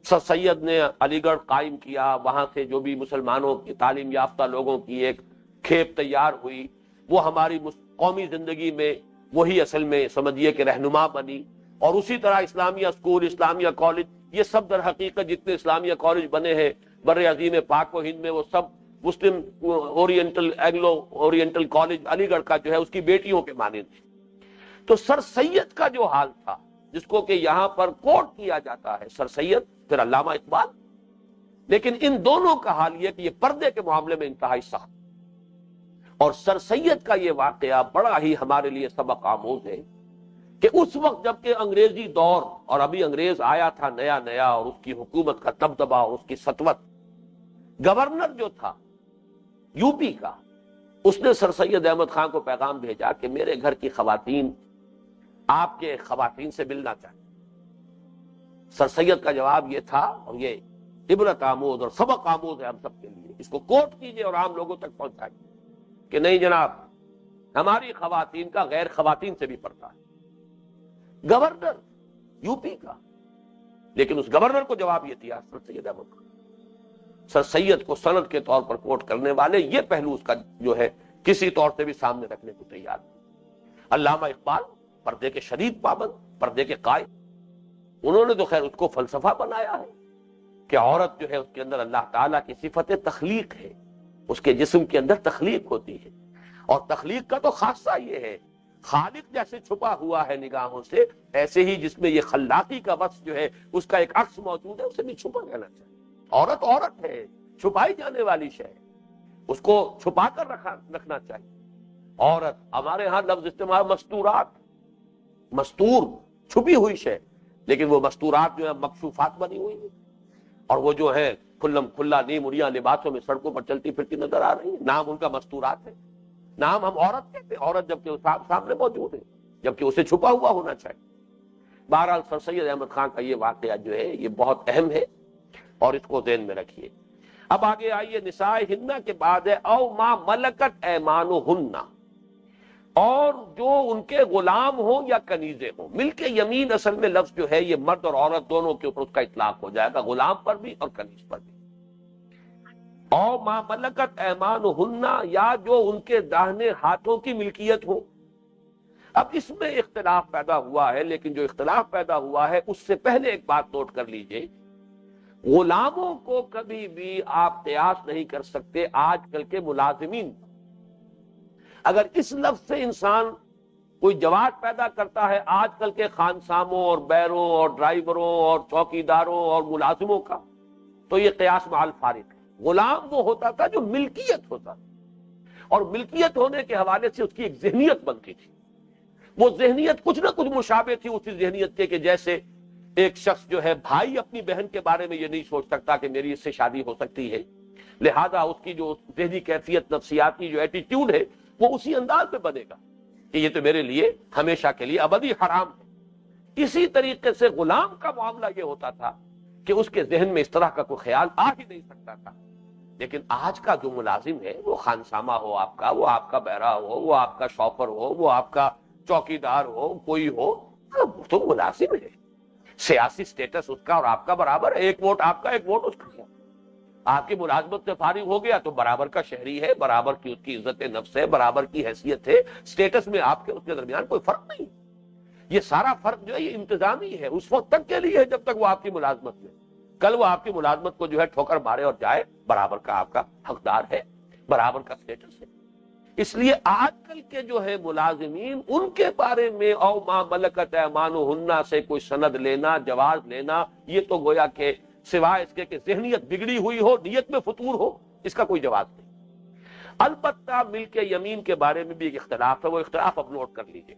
سر سید نے علی گڑھ قائم کیا، وہاں سے جو بھی مسلمانوں کی تعلیم یافتہ لوگوں کی ایک کھیپ تیار ہوئی، وہ ہماری قومی زندگی میں وہی اصل میں سمجھیے کہ رہنما بنی، اور اسی طرح اسلامیہ اسکول، اسلامیہ کالج، یہ سب در حقیقت جتنے اسلامیہ کالج بنے ہیں بر عظیم پاک و ہند میں، وہ سب مسلم اورینٹل، اینگلو اورینٹل کالج علی گڑھ کا جو ہے اس کی بیٹیوں کے مانند تھے۔ تو سر سید کا جو حال تھا، جس کو کہ یہاں پر کوٹ کیا جاتا ہے سر سید، پھر علامہ اقبال، لیکن ان دونوں کا حال یہ کہ یہ پردے کے معاملے میں انتہائی سخت، اور سر سید کا یہ واقعہ بڑا ہی ہمارے لیے سبق آموز ہے کہ اس وقت جب کہ انگریزی دور اور ابھی انگریز آیا تھا نیا نیا، اور اس کی حکومت کا دبدبا اور اس کی سطوت، گورنر جو تھا یو پی کا، اس نے سر سید احمد خان کو پیغام بھیجا کہ میرے گھر کی خواتین آپ کے خواتین سے ملنا چاہتے۔ سر سید کا جواب یہ تھا، اور یہ عبرت آموز اور سبق آموز ہے ہم سب کے لیے، اس کو کوٹ کیجئے اور عام لوگوں تک پہنچائیے کہ نہیں جناب، ہماری خواتین کا غیر خواتین سے بھی پڑتا ہے۔ گورنر یو پی کا، لیکن اس گورنر کو جواب یہ دیا سر سید احمد خان۔ سر سید کو سند کے طور پر کوٹ کرنے والے یہ پہلو اس کا جو ہے کسی طور سے بھی سامنے رکھنے کو تیار نہیں۔ علامہ اقبال پردے کے شدید پابند، پردے کے قائم، انہوں نے تو خیر اس کو فلسفہ بنایا ہے کہ عورت جو ہے اس کے اندر اللہ تعالیٰ کی صفت تخلیق ہے، اس کے جسم کے اندر تخلیق ہوتی ہے، اور تخلیق کا تو خاصہ یہ ہے خالق جیسے چھپا ہوا ہے نگاہوں سے، ایسے ہی جس میں یہ خلاقی کا وصف جو ہے اس کا ایک عکس موجود ہے، اسے بھی چھپا رہنا چاہیے۔ عورت عورت ہے، چھپائی جانے والی شے ہے، اس کو چھپا کر رکھنا چاہیے۔ عورت ہمارے ہاں لفظ استعمال مستورات، مستور چھپی ہوئی شے، لیکن وہ مستورات جو ہے مکشوفات بنی ہوئی ہیں، اور وہ جو ہے کھلم کھلا نیم اڑیاں لباسوں میں سڑکوں پر چلتی پھرتی نظر آ رہی ہیں، نام ان کا مستورات ہے۔ نام ہم عورت کہتے ہیں، عورت جبکہ سامنے موجود ہے، جبکہ اسے چھپا ہوا ہونا چاہیے۔ بہرحال سر سید احمد خان کا یہ واقعہ جو ہے یہ بہت اہم ہے، اور اس کو ذہن میں رکھیے۔ اب آگے آئیے، نساء ہن کے بعد ہے او ما ملکت ایمانہن، اور جو ان کے غلام ہوں یا کنیزیں ہوں۔ مل کے یمین اصل میں لفظ جو ہے یہ مرد اور عورت دونوں کے اوپر اس کا اطلاق ہو جائے گا، غلام پر بھی اور کنیز پر بھی۔ او ما ملکت ایمانہن، یا جو ان کے داہنے ہاتھوں کی ملکیت ہو۔ اب اس میں اختلاف پیدا ہوا ہے، لیکن جو اختلاف پیدا ہوا ہے اس سے پہلے ایک بات نوٹ کر لیجئے، غلاموں کو کبھی بھی آپ قیاس نہیں کر سکتے آج کل کے ملازمین۔ اگر اس لفظ سے انسان کوئی جواب پیدا کرتا ہے آج کل کے خانساموں اور بیروں اور ڈرائیوروں اور چوکیداروں اور ملازموں کا، تو یہ قیاس مع الفارق ہے۔ غلام وہ ہوتا تھا جو ملکیت ہوتا تھا، اور ملکیت ہونے کے حوالے سے اس کی ایک ذہنیت بنتی تھی۔ وہ ذہنیت کچھ نہ کچھ مشابہ تھی اسی ذہنیت کے، کہ جیسے ایک شخص جو ہے بھائی اپنی بہن کے بارے میں یہ نہیں سوچ سکتا کہ میری اس سے شادی ہو سکتی ہے، لہذا اس کی جو ذہنی کیفیت، نفسیاتی جو ایٹیٹیوڈ ہے وہ اسی انداز میں بنے گا کہ یہ تو میرے لیے ہمیشہ کے لیے ابدی حرام ہے۔ اسی طریقے سے غلام کا معاملہ یہ ہوتا تھا کہ اس کے ذہن میں اس طرح کا کوئی خیال آ ہی نہیں سکتا تھا۔ لیکن آج کا جو ملازم ہے، وہ خانسامہ ہو آپ کا، وہ آپ کا بہرا ہو، وہ آپ کا شوفر ہو، وہ آپ کا چوکیدار ہو، کوئی ہو، وہ تو ملازم ہے۔ سیاسی سٹیٹس اس کا اور آپ کا برابر ہے، ایک ووٹ آپ کا، ایک ووٹ اس کا۔ آپ کی ملازمت سے فارغ ہو گیا تو برابر کا شہری ہے، برابر کی اس کی عزت نفس ہے، برابر کی حیثیت ہے، سٹیٹس میں آپ کے اس کے درمیان کوئی فرق نہیں۔ یہ سارا فرق جو ہے یہ انتظامی ہے، اس وقت تک کے لیے ہے جب تک وہ آپ کی ملازمت میں۔ کل وہ آپ کی ملازمت کو جو ہے ٹھوکر مارے اور جائے، برابر کا آپ کا حقدار ہے، برابر کا سٹیٹس ہے۔ اس لیے آج کل کے جو ہے ملازمین، ان کے بارے میں او ما ملکت ایمانہن سے کوئی سند لینا، جواز لینا، یہ تو گویا کہ سوائے اس کے کہ ذہنیت بگڑی ہوئی ہو، نیت میں فطور ہو، اس کا کوئی جواز نہیں۔ البتہ مل کے یمین کے بارے میں بھی ایک اختلاف ہے، وہ اختلاف اب نوٹ کر لیجئے۔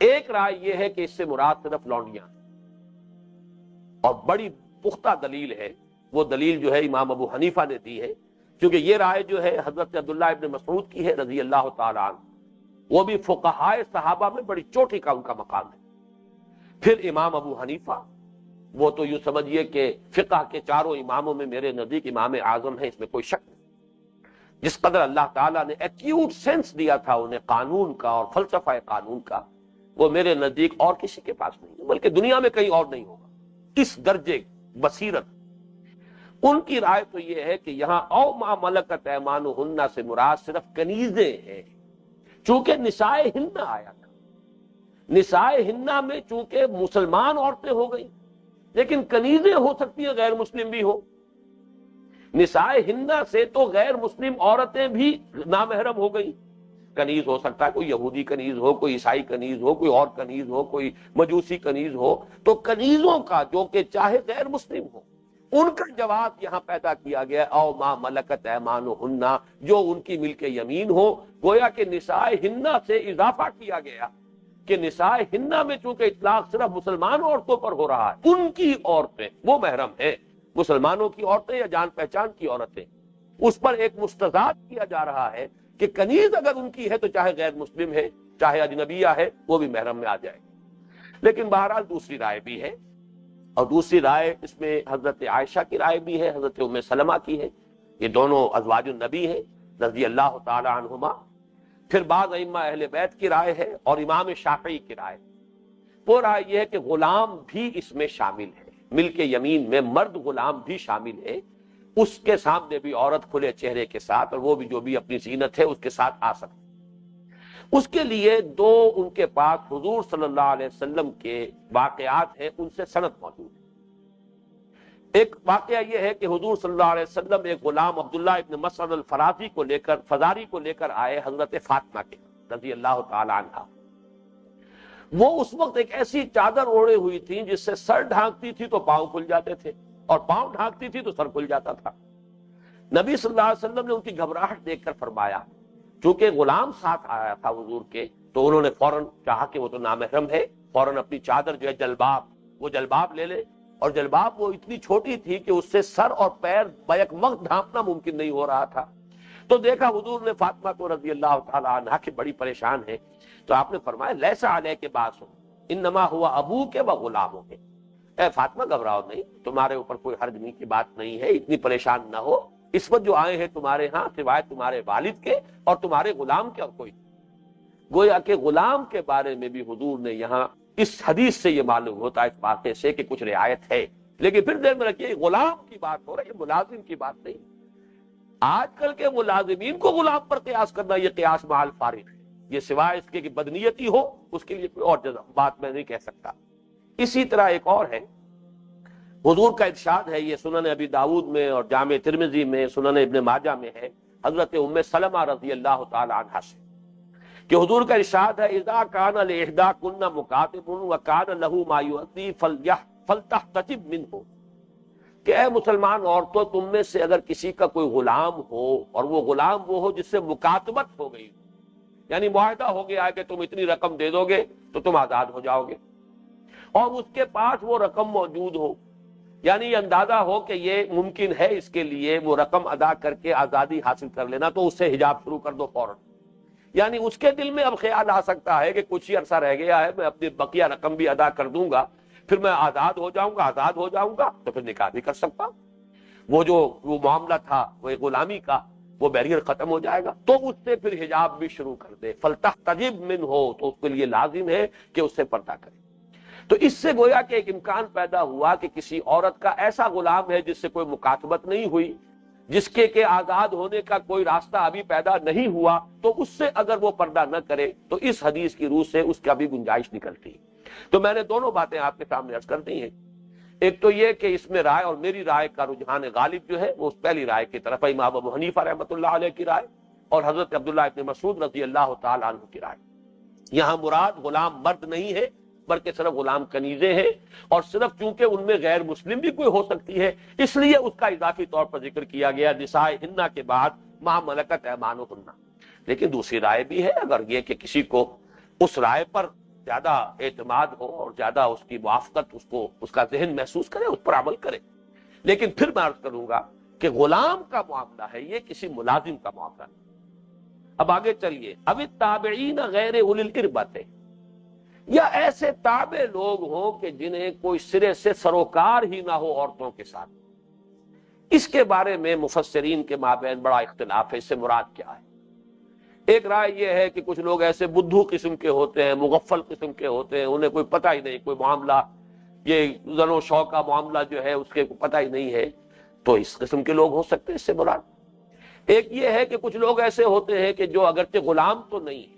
ایک رائے یہ ہے کہ اس سے مراد صرف لونڈیاں، اور بڑی پختہ دلیل ہے، وہ دلیل جو ہے امام ابو حنیفہ نے دی ہے، کیونکہ یہ رائے جو ہے حضرت عبداللہ ابن مسعود کی ہے رضی اللہ تعالی عنہ، وہ بھی فقہائے صحابہ میں بڑی چوٹی کا ان کا مقام ہے۔ پھر امام ابو حنیفہ، وہ تو یوں سمجھیے کہ فقہ کے چاروں اماموں میں میرے نزدیک امام اعظم ہے، اس میں کوئی شک نہیں۔ جس قدر اللہ تعالیٰ نے ایکیوٹ سینس دیا تھا انہیں قانون کا اور فلسفہ قانون کا، وہ میرے نزدیک اور کسی کے پاس نہیں، بلکہ دنیا میں کہیں اور نہیں ہوگا اس درجے بصیرت۔ ان کی رائے تو یہ ہے کہ یہاں او ما ملکت ایمانہن سے مراد صرف کنیزیں ہیں، چونکہ نساء ہن آیا تھا۔ نساء ہن میں چونکہ مسلمان عورتیں ہو گئیں، لیکن کنیزیں ہو سکتی ہیں غیر مسلم بھی ہو۔ نساء ہن سے تو غیر مسلم عورتیں بھی نامحرم ہو گئیں۔ کنیز ہو سکتا ہے کوئی یہودی کنیز ہو، کوئی عیسائی کنیز ہو، کوئی اور کنیز ہو، کوئی مجوسی کنیز ہو، تو کنیزوں کا جو کہ چاہے غیر مسلم ہو، ان کا جواب یہاں پیدا کیا گیا او ما ملکت ایمانہن، جو ان کی ملک یمین ہو۔ گویا کہ نساء ہن سے اضافہ کیا گیا کہ نساء ہن میں چونکہ اطلاق صرف مسلمان عورتوں پر ہو رہا ہے، ان کی عورتیں وہ محرم ہیں، مسلمانوں کی عورتیں یا جان پہچان کی عورتیں، اس پر ایک مستضاد کیا جا رہا ہے کہ کنیز اگر ان کی ہے تو چاہے غیر مسلم ہے، چاہے اجنبیہ ہے، وہ بھی محرم میں آ جائے گی۔ لیکن بہرحال دوسری رائے بھی ہے، اور دوسری رائے اس میں حضرت عائشہ کی رائے بھی ہے، حضرت ام سلمہ کی ہے، یہ دونوں ازواج النبی ہیں رضی اللہ تعالی عنہما۔ پھر بعض ائمہ اہل بیت کی رائے ہے، اور امام شافعی کی رائے۔ وہ رائے یہ ہے کہ غلام بھی اس میں شامل ہے، ملک یمین میں مرد غلام بھی شامل ہے، اس کے سامنے بھی عورت کھلے چہرے کے ساتھ، اور وہ بھی جو بھی اپنی زینت ہے اس کے ساتھ آ سکتی۔ اس کے لیے دو ان کے پاس حضور صلی اللہ علیہ وسلم کے واقعات ہیں، ان سے سند موجود ہے۔ ایک واقعہ یہ ہے کہ حضور صلی اللہ علیہ وسلم ایک غلام عبداللہ ابن مسعود الفرازی کو لے کر، فزاری کو لے کر آئے حضرت فاطمہ کے، رضی اللہ تعالی عنہ، وہ اس وقت ایک ایسی چادر اوڑے ہوئی تھی جس سے سر ڈھانکتی تھی تو پاؤں کھل جاتے تھے، اور پاؤں ڈھانکتی تھی تو سر کھل جاتا تھا۔ نبی صلی اللہ علیہ وسلم نے ان کی گھبراہٹ دیکھ کر فرمایا، چونکہ غلام ساتھ آیا تھا حضور کے، تو انہوں نے فوراً چاہا کہ وہ تو نامحرم ہے، فوراً اپنی چادر جو ہے جلباب، وہ جلباب لے لے، اور جلباب وہ اتنی چھوٹی تھی کہ اس سے سر اور پیر بیک وقت ڈھانپنا ممکن نہیں ہو رہا تھا۔ تو دیکھا حضور نے فاطمہ کو رضی اللہ تعالی عنہا کہ بڑی پریشان ہے، تو آپ نے فرمایا لیسا علیک باس انما ہوا ابوک و غلامک، اے فاطمہ گھبراؤ نہیں، تمہارے اوپر کوئی حرج نہیں کی بات نہیں ہے، اتنی پریشان نہ ہو، اس وقت جو آئے ہیں تمہارے ہاں سوائے تمہارے والد کے اور تمہارے غلام کے اور کوئی نہیں۔ گویا کہ غلام کے بارے میں بھی حضور نے یہاں اس حدیث سے یہ معلوم ہوتا ہے اس واقعے سے کہ کچھ رعایت ہے، لیکن پھر دیر میں رکھیے غلام کی بات ہو رہی ہے، ملازم کی بات نہیں۔ آج کل کے ملازمین کو غلام پر قیاس کرنا یہ قیاس محال فارغ ہے، یہ سوائے اس کے کہ بدنیتی ہو، اس کے لیے کوئی اور بات میں نہیں کہہ سکتا۔ اسی طرح ایک اور ہے، حضور کا ارشاد ہے، یہ سنن ابی داؤد میں اور جامع ترمذی میں، سنن ابن ماجہ میں ہے، حضرت ام سلمہ رضی اللہ تعالی عنہا سے کہ حضور کا ارشاد ہے اذا کان لاحداکن مکاتب وکان له ما یؤتی فلتحتجب منه، کہ اے مسلمان عورتوں تم میں سے اگر کسی کا کوئی غلام ہو اور وہ غلام وہ ہو جس سے مکاتبت ہو گئی، یعنی معاہدہ ہو گیا ہے کہ تم اتنی رقم دے دو گے تو تم آزاد ہو جاؤ گے، اور اس کے پاس وہ رقم موجود ہو، یعنی یہ اندازہ ہو کہ یہ ممکن ہے اس کے لیے وہ رقم ادا کر کے آزادی حاصل کر لینا، تو اس سے حجاب شروع کر دو فوراً۔ یعنی اس کے دل میں اب خیال آ سکتا ہے کہ کچھ ہی عرصہ رہ گیا ہے، میں اپنی بقیہ رقم بھی ادا کر دوں گا، پھر میں آزاد ہو جاؤں گا تو پھر نکاح بھی کر سکتا ہوں، وہ معاملہ تھا وہ غلامی کا، وہ بیریئر ختم ہو جائے گا، تو اس سے پھر حجاب بھی شروع کر دے، فلتحتجب منہ ہو، تو اس کے لیے لازم ہے کہ اس سے پردہ کرے۔ تو اس سے گویا کہ ایک امکان پیدا ہوا کہ کسی عورت کا ایسا غلام ہے جس سے کوئی مکاتبت نہیں ہوئی، جس کے آزاد ہونے کا کوئی راستہ ابھی پیدا نہیں ہوا، تو اس سے اگر وہ پردہ نہ کرے تو اس حدیث کی روح سے اس کا بھی گنجائش نکلتی۔ تو میں نے دونوں باتیں آپ کے سامنے عرض کر دی ہیں، ایک تو یہ کہ اس میں رائے اور میری رائے کا رجحان غالب جو ہے وہ اس پہلی رائے کی طرف ہے، امام ابو حنیفہ رحمۃ اللہ علیہ کی رائے اور حضرت عبداللہ ابن مسعود رضی اللہ تعالی عنہ کی رائے۔ یہاں مراد غلام مرد نہیں ہے بلکہ صرف غلام کنیزیں ہیں، اور صرف چونکہ ان میں غیر مسلم بھی کوئی ہو سکتی ہے اس لیے اس کا اضافی طور پر ذکر کیا گیا نساء ہن کے بعد ما ملکت ایمانہن۔ لیکن دوسری رائے بھی ہے، اگر یہ کہ کسی کو اس رائے پر زیادہ اعتماد ہو اور زیادہ اس کی موافقت اس کا ذہن محسوس کرے، اس پر عمل کرے، لیکن پھر میں عرض کروں گا کہ غلام کا معاملہ ہے یہ، کسی ملازم کا معاملہ نہیں۔ اب آگے چلیے، اب التابعین غیر اولی الاربۃ، یا ایسے تابع لوگ ہوں کہ جنہیں کوئی سرے سے سروکار ہی نہ ہو عورتوں کے ساتھ، اس کے بارے میں مفسرین کے مابین بڑا اختلاف ہے، اس سے مراد کیا ہے۔ ایک رائے یہ ہے کہ کچھ لوگ ایسے بدھو قسم کے ہوتے ہیں، مغفل قسم کے ہوتے ہیں، انہیں کوئی پتہ ہی نہیں، کوئی معاملہ یہ زن و شوق کا معاملہ جو ہے اس کے پتہ ہی نہیں ہے، تو اس قسم کے لوگ ہو سکتے ہیں، اس سے مراد۔ ایک یہ ہے کہ کچھ لوگ ایسے ہوتے ہیں کہ جو اگرچہ غلام تو نہیں ہے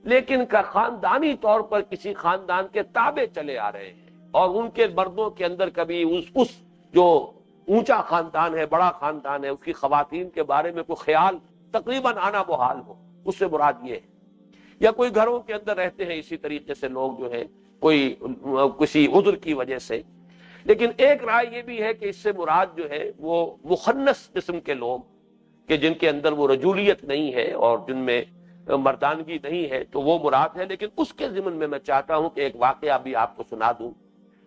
لیکن کا خاندانی طور پر کسی خاندان کے تابع چلے آ رہے ہیں، اور ان کے مردوں کے اندر کبھی اس جو اونچا خاندان ہے، بڑا خاندان ہے، اس کی خواتین کے بارے میں کوئی خیال تقریباً آنا محال ہو، اس سے مراد یہ ہے۔ یا کوئی گھروں کے اندر رہتے ہیں اسی طریقے سے لوگ جو ہے کوئی کسی عذر کی وجہ سے۔ لیکن ایک رائے یہ بھی ہے کہ اس سے مراد جو ہے وہ مخنث قسم کے لوگ کہ جن کے اندر وہ رجولیت نہیں ہے اور جن میں مردانگی نہیں ہے، تو وہ مراد ہے۔ لیکن اس کے ضمن میں چاہتا ہوں کہ ایک واقعہ بھی آپ کو سنا دوں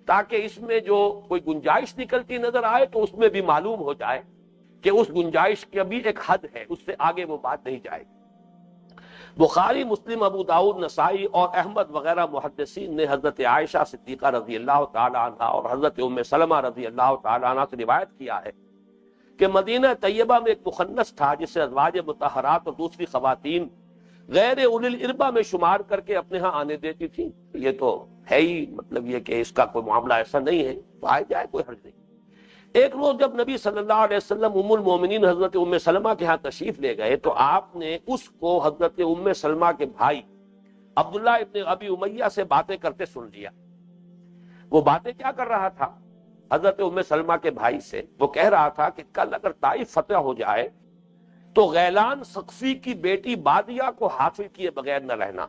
تاکہ اس میں جو کوئی گنجائش نکلتی نظر آئے تو اس میں بھی معلوم ہو جائے کہ اس گنجائش کی بھی ایک حد ہے، اس سے آگے وہ بات نہیں جائے گی۔ بخاری، مسلم، ابو داؤد، نسائی اور احمد وغیرہ محدثین نے حضرت عائشہ صدیقہ رضی اللہ تعالی عنہا اور حضرت ام سلمہ رضی اللہ تعالی عنہ سے روایت کیا ہے کہ مدینہ طیبہ میں ایک مخنث تھا جسے ازواج مطہرات اور دوسری خواتین غیر اولی الاربہ میں شمار کر کے اپنے ہاں آنے دیتی تھی۔ یہ تو ہے ہی، مطلب یہ کہ اس کا کوئی معاملہ ایسا نہیں ہے، تو آئے جائے، کوئی حرج نہیں۔ ایک روز جب نبی صلی اللہ علیہ وسلم ام المومنین حضرت ام سلمہ کے ہاں تشریف لے گئے تو آپ نے اس کو حضرت ام سلمہ کے بھائی عبداللہ ابن ابی امیہ سے باتیں کرتے سن لیا۔ وہ باتیں کیا کر رہا تھا؟ حضرت ام سلمہ کے بھائی سے وہ کہہ رہا تھا کہ کل اگر طائف فتح ہو جائے تو غیلان سقفی کی بیٹی بادیہ کو حاصل کیے بغیر نہ رہنا.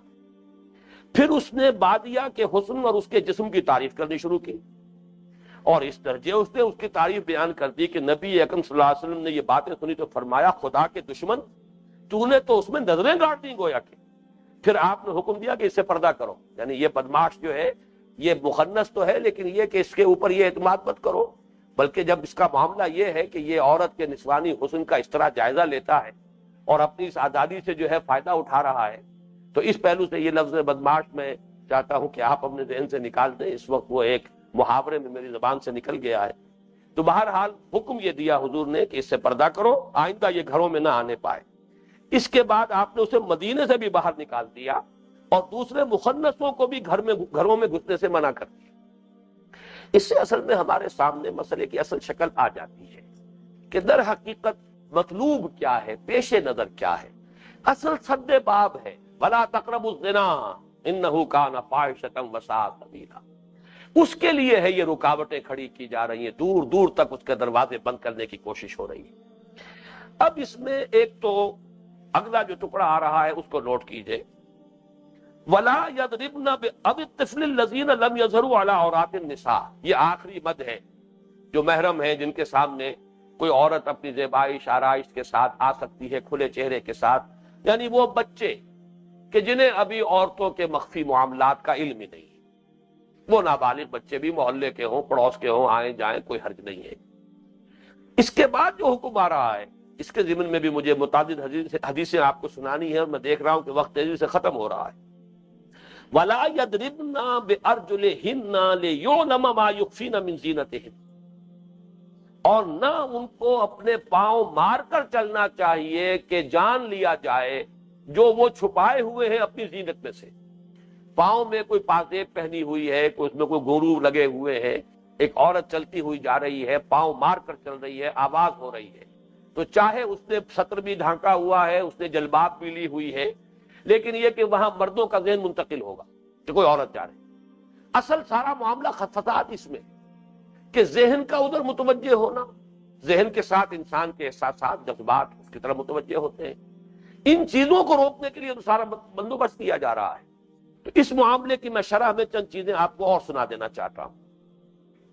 پھر اس نے بادیہ کے حسن اور اس کے جسم کی تعریف کرنی شروع کی، اور اس درجے اس نے اس کی تعریف بیان کر دی کہ نبی اکرم صلی اللہ علیہ وسلم نے یہ باتیں سنی تو فرمایا خدا کے دشمن تو نے تو اس میں نظریں گاڑ دی گویا کہ. پھر آپ نے حکم دیا کہ اس سے پردہ کرو، یعنی یہ بدماش جو ہے یہ مخنث تو ہے لیکن یہ کہ اس کے اوپر یہ اعتماد مت کرو، بلکہ جب اس کا معاملہ یہ ہے کہ یہ عورت کے نسوانی حسن کا اس طرح جائزہ لیتا ہے اور اپنی اس آزادی سے جو ہے فائدہ اٹھا رہا ہے، تو اس پہلو سے یہ لفظ بدماش میں چاہتا ہوں کہ آپ اپنے ذہن سے نکال دیں. اس وقت وہ ایک محاورے میں میری زبان سے نکل گیا ہے. تو بہرحال حکم یہ دیا حضور نے کہ اس سے پردہ کرو، آئندہ یہ گھروں میں نہ آنے پائے. اس کے بعد آپ نے اسے مدینے سے بھی باہر نکال دیا اور دوسرے مخنثوں کو بھی گھروں میں گھسنے سے منع کر دیا. اس سے اصل میں ہمارے سامنے مسئلے کی اصل شکل آ جاتی ہے کہ در حقیقت مطلوب کیا ہے، پیش نظر کیا ہے. اصل سد باب ہے وَلَا تَقْرَبُوا الزِّنَا إِنَّهُ كَانَ فَاحِشَةً وَسَاءَ سَبِيلًا. اس کے لیے ہے یہ رکاوٹیں کھڑی کی جا رہی ہیں، دور دور تک اس کے دروازے بند کرنے کی کوشش ہو رہی ہے. اب اس میں ایک تو اگلا جو ٹکڑا آ رہا ہے اس کو نوٹ کیجئے. وَلَا يَضْرِبْنَ بِأَبِ الطِّفْلِ الَّذِينَ لَمْ يَظْهَرُوا عَلَىٰ عَوْرَاتِ النِّسَاءِ. یہ آخری مد ہے. جو محرم ہیں جن کے سامنے کوئی عورت اپنی زیبائش آرائش کے ساتھ آ سکتی ہے کھلے چہرے کے ساتھ، یعنی وہ بچے کہ جنہیں ابھی عورتوں کے مخفی معاملات کا علم ہی نہیں. وہ نابالغ بچے بھی محلے کے ہوں پڑوس کے ہوں آئیں جائیں کوئی حرج نہیں ہے. اس کے بعد جو حکم آ رہا ہے اس کے ضمن میں بھی مجھے متعدد حدیثیں آپ کو سنانی ہے اور میں دیکھ رہا ہوں کہ وقت تیزی سے ختم ہو رہا ہے. وَلَا يَضْرِبْنَ بِأَرْجُلِهِنَّ لِيُعْلَمَ مَا يُخْفِينَ مِنْ زِينَتِهِنَّ. اور نہ ان کو اپنے پاؤں مار کر چلنا چاہیے کہ جان لیا جائے جو وہ چھپائے ہوئے ہیں اپنی زینت میں سے. پاؤں میں کوئی پازیب پہنی ہوئی ہے، کوئی اس میں کوئی گھنگرو لگے ہوئے ہیں، ایک عورت چلتی ہوئی جا رہی ہے، پاؤں مار کر چل رہی ہے، آواز ہو رہی ہے، تو چاہے اس نے سطر بھی ڈھانکا ہوا ہے، اس نے جلباب بھی لی ہوئی ہے، لیکن یہ کہ وہاں مردوں کا ذہن منتقل ہوگا کہ کوئی عورت جا رہی. اصل سارا معاملہ فساد اس میں کہ ذہن کا ادھر متوجہ ہونا، ذہن کے ساتھ انسان کے احساسات جذبات اس کی طرف متوجہ ہوتے ہیں. ان چیزوں کو روکنے کے لیے تو سارا بندوبست کیا جا رہا ہے. تو اس معاملے کی میں شرح میں چند چیزیں آپ کو اور سنا دینا چاہتا ہوں.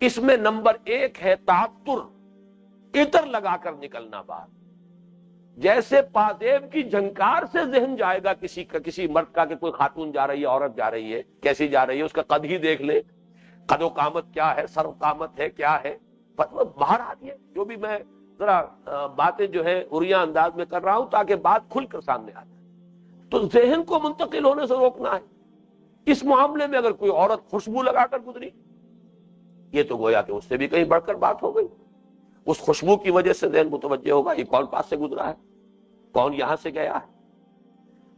اس میں نمبر 1 ہے تعطر، عطر لگا کر نکلنا باہر. جیسے پادیب کی جھنکار سے ذہن جائے گا کسی مرد کا کہ کوئی خاتون جا رہی ہے، عورت جا رہی ہے، کیسی جا رہی ہے، اس کا قد ہی دیکھ لے، قد و قامت کیا ہے، سر و قامت ہے کیا ہے، باہر آ رہی ہے. جو بھی میں ذرا باتیں جو ہے عریاں انداز میں کر رہا ہوں تاکہ بات کھل کر سامنے آ جائے. تو ذہن کو منتقل ہونے سے روکنا ہے. اس معاملے میں اگر کوئی عورت خوشبو لگا کر گزری، یہ تو گویا کہ اس سے بھی کہیں بڑھ کر بات ہو گئی. اس خوشبو کی وجہ سے ذہن متوجہ ہوگا یہ کون پاس سے گزرا ہے، کون یہاں سے گیا ہے.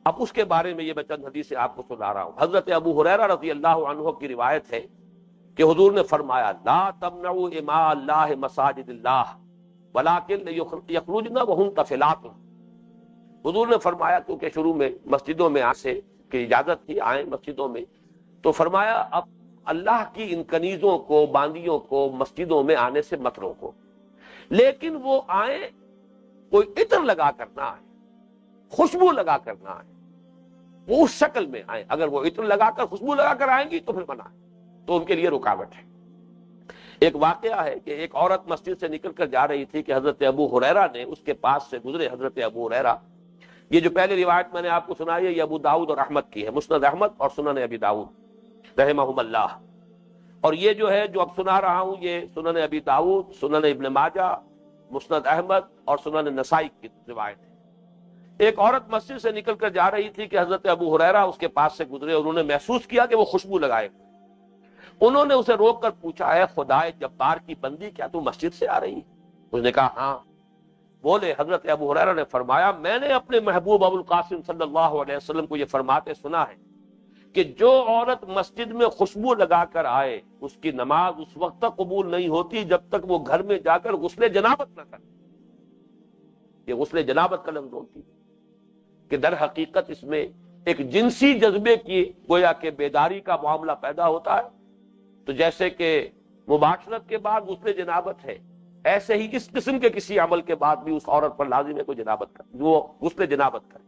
اب اس کے بارے میں یہ میں چند حدیثیں آپ کو سنا رہا ہوں. حضرت ابو ہریرہ رضی اللہ عنہ کی روایت ہے کہ حضور نے فرمایا لا تمنعوا اماء اللہ مساجد اللہ ولکن یخرجن وہن طفلات. حضور نے فرمایا کیونکہ شروع میں مسجدوں میں آنے کی اجازت تھی، آئیں مسجدوں میں، تو فرمایا اب اللہ کی ان کنیزوں کو باندیوں کو مسجدوں میں آنے سے مت روکو، لیکن وہ آئیں کوئی عطر لگا کر نہ آئیں، خوشبو لگا کر نہ آئیں، وہ اس شکل میں آئیں. اگر وہ عطر لگا کر خوشبو لگا کر آئیں گی تو پھر منع ہے، تو ان کے لیے رکاوٹ ہے. ایک واقعہ ہے کہ ایک عورت مسجد سے نکل کر جا رہی تھی کہ حضرت ابو ہریرہ نے اس کے پاس سے گزرے. حضرت ابو ہریرہ، یہ جو پہلی روایت میں نے آپ کو سنائی ہے یہ ابو داؤد اور احمد کی ہے، مسند احمد اور سنن ابی داؤد رحمہم اللہ. اور یہ جو ہے جو اب سنا رہا ہوں یہ سنن ابی داؤد، سنن ابن ماجہ، مسند احمد اور سنن نسائی کی روایت ہے. ایک عورت مسجد سے نکل کر جا رہی تھی کہ حضرت ابو ہریرہ اس کے پاس سے گزرے. انہوں نے محسوس کیا کہ وہ خوشبو لگائے. انہوں نے اسے روک کر پوچھا ہے خدائے جبار کی بندی کیا تو مسجد سے آ رہی ہے؟ اس نے کہا ہاں. بولے حضرت ابو ہریرہ نے فرمایا میں نے اپنے محبوب ابو القاسم صلی اللہ علیہ وسلم کو یہ فرماتے سنا ہے کہ جو عورت مسجد میں خوشبو لگا کر آئے اس کی نماز اس وقت تک قبول نہیں ہوتی جب تک وہ گھر میں جا کر غسل جنابت نہ کرے. یہ غسل جنابت کا لفظ ہوتی کہ در حقیقت اس میں ایک جنسی جذبے کی گویا کہ بیداری کا معاملہ پیدا ہوتا ہے. تو جیسے کہ مباشرت کے بعد غسل جنابت ہے ایسے ہی اس قسم کے کسی عمل کے بعد بھی اس عورت پر لازم ہے کوئی جنابت کرے، وہ غسل جنابت کرے۔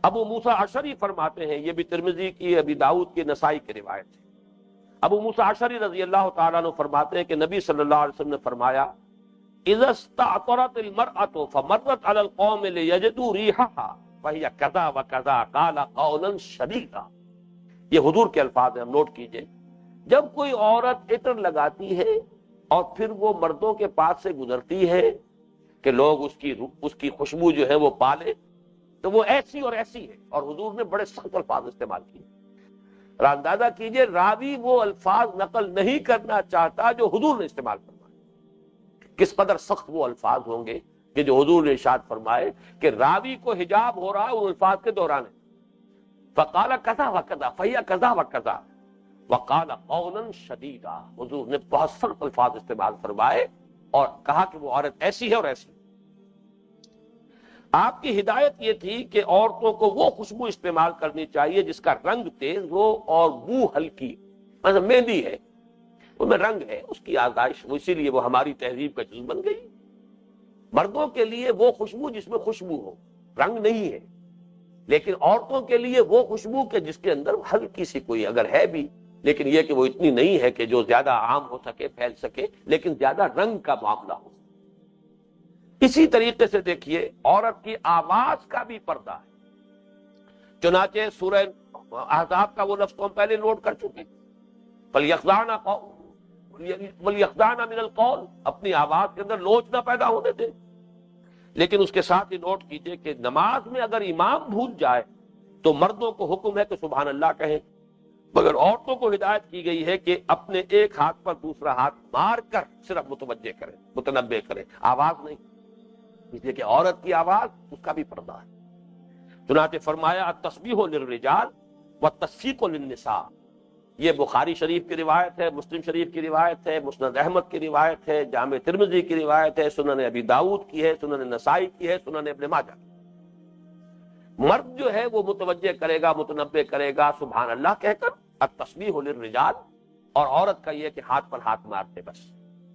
ابو موسیٰ اشعری فرماتے ہیں، یہ بھی ترمذی کی، ابی داؤد کی، نسائی کی روایت ہے، ابو موسیٰ اشعری رضی اللہ تعالیٰ عنہ فرماتے ہیں کہ نبی صلی اللہ علیہ وسلم نے فرمایا اذا استعطرت المرأة فمرت على القوم ليجدوا ريحها فهي كذا وكذا قال قولا شديدا۔ یہ حضور کے الفاظ ہیں، ہم نوٹ کیجئے۔ جب کوئی عورت عطر لگاتی ہے اور پھر وہ مردوں کے پاس سے گزرتی ہے کہ لوگ اس کی خوشبو جو ہے وہ پالے، تو وہ ایسی اور ایسی ہے، اور حضور نے بڑے سخت الفاظ استعمال کیے۔ اندازہ کیجئے راوی وہ الفاظ نقل نہیں کرنا چاہتا جو حضور نے استعمال فرمائے، کس قدر سخت وہ الفاظ ہوں گے کہ جو حضور نے ارشاد فرمائے کہ راوی کو حجاب ہو رہا ہے ان الفاظ کے دوران۔ فقال کذا وکذا فہی کذا وکذا وقال قولا شدیدا، حضور نے بہت سخت الفاظ استعمال فرمائے اور کہا کہ وہ عورت ایسی ہے اور ایسی۔ آپ کی ہدایت یہ تھی کہ عورتوں کو وہ خوشبو استعمال کرنی چاہیے جس کا رنگ تیز ہو اور بو ہلکی، مثلا مہندی ہے اس میں رنگ ہے، اس کی آزائش، اسی لیے وہ ہماری تہذیب کا جز بن گئی۔ مردوں کے لیے وہ خوشبو جس میں خوشبو ہو، رنگ نہیں ہے، لیکن عورتوں کے لیے وہ خوشبو کہ جس کے اندر ہلکی سی کوئی اگر ہے بھی، لیکن یہ کہ وہ اتنی نہیں ہے کہ جو زیادہ عام ہو سکے، پھیل سکے، لیکن زیادہ رنگ کا معاملہ ہو۔ اسی طریقے سے دیکھیے عورت کی آواز کا بھی پردہ ہے، چنانچہ سورہ احزاب کا وہ لفظ تو ہم پہلے نوٹ کر چکے، وَلْيَخْضَعْنَ مِنَ الْقَوْلِ، اپنی آواز کے اندر لوچ نہ پیدا ہونے دے۔ لیکن اس کے ساتھ ہی نوٹ کیجئے کہ نماز میں اگر امام بھول جائے تو مردوں کو حکم ہے کہ سبحان اللہ کہیں، مگر عورتوں کو ہدایت کی گئی ہے کہ اپنے ایک ہاتھ پر دوسرا ہاتھ مار کر صرف متوجہ کریں، متنبہ کریں، آواز نہیں، اس لیے کہ عورت کی آواز اس کا بھی پردہ ہے۔ چنانچہ فرمایا التسبیح للرجال والتصفیق للنساء، یہ بخاری شریف کی روایت ہے، مسلم شریف کی روایت ہے، مسند احمد کی روایت ہے، جامع ترمذی کی روایت ہے، سنن ابی داؤد کی ہے، سنن نسائی کی ہے، سنن ابن ماجہ کی۔ مرد جو ہے وہ متوجہ کرے گا، متنبہ کرے گا سبحان اللہ کہہ کر، التسبیح للرجال، اور عورت کا یہ کہ ہاتھ پر ہاتھ مارتے بس،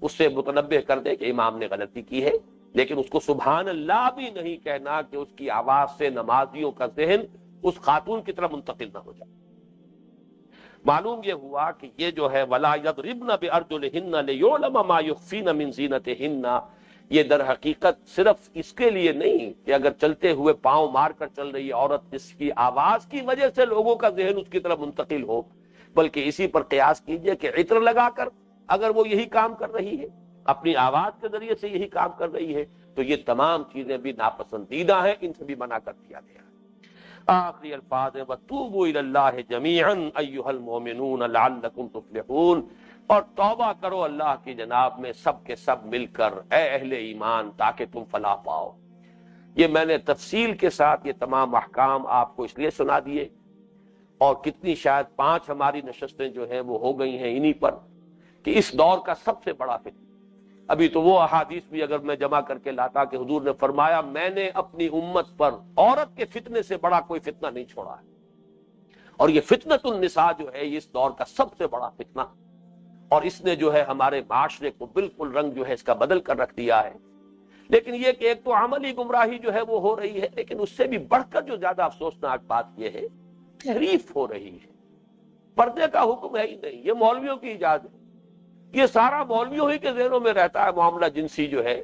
اس سے متنبہ کر دے کہ امام نے غلطی کی ہے، لیکن اس کو سبحان اللہ بھی نہیں کہنا کہ اس کی آواز سے نمازیوں کا ذہن اس خاتون کی طرف منتقل نہ ہو جائے۔ معلوم یہ ہوا کہ یہ جو ہے وَلَا يَضْرِبْنَ بِأَرْجُلِهِنَّ لِيُعْلَمَ مَا يُخْفِينَ مِنْ زِينَتِهِنَّ، یہ در حقیقت صرف اس کے لیے نہیں کہ اگر چلتے ہوئے پاؤں مار کر چل رہی عورت جس کی آواز کی وجہ سے لوگوں کا ذہن اس کی طرف منتقل ہو، بلکہ اسی پر قیاس کیجئے کہ عطر لگا کر اگر وہ یہی کام کر رہی ہے، اپنی آواز کے ذریعے سے یہی کام کر رہی ہے، تو یہ تمام چیزیں بھی ناپسندیدہ ہیں، ان سے بھی منع کر دیا گیا۔ آخری الفاظ ہیں وَتُوبُوا إِلَى اللَّهِ جَمِيعًا أَيُّهَا الْمُؤْمِنُونَ لَعَلَّكُمْ تُفْلِحُونَ، اور توبہ کرو اللہ کی جناب میں سب کے سب مل کر، اے اہل ایمان، تاکہ تم فلاح پاؤ۔ یہ میں نے تفصیل کے ساتھ یہ تمام احکام آپ کو اس لیے سنا دیے، اور کتنی شاید 5 ہماری نشستیں جو ہیں وہ ہو گئی ہیں انہی پر، کہ اس دور کا سب سے بڑا فتنہ، ابھی تو وہ احادیث بھی اگر میں جمع کر کے لاتا کہ حضور نے فرمایا میں نے اپنی امت پر عورت کے فتنے سے بڑا کوئی فتنہ نہیں چھوڑا ہے، اور یہ فتنۃ النساء جو ہے اس دور کا سب سے بڑا فتنہ، اور اس نے جو ہے ہمارے معاشرے کو بالکل رنگ جو ہے اس کا بدل کر رکھ دیا ہے۔ لیکن یہ کہ ایک تو عملی گمراہی جو ہے وہ ہو رہی ہے، لیکن اس سے بھی بڑھ کر جو زیادہ افسوسناک بات یہ ہے تحریف ہو رہی ہے۔ پردے کا حکم ہے ہی نہیں، یہ مولویوں کی اجازت ہے، یہ سارا مولویوں ہی کے ذہنوں میں رہتا ہے معاملہ جنسی جو ہے،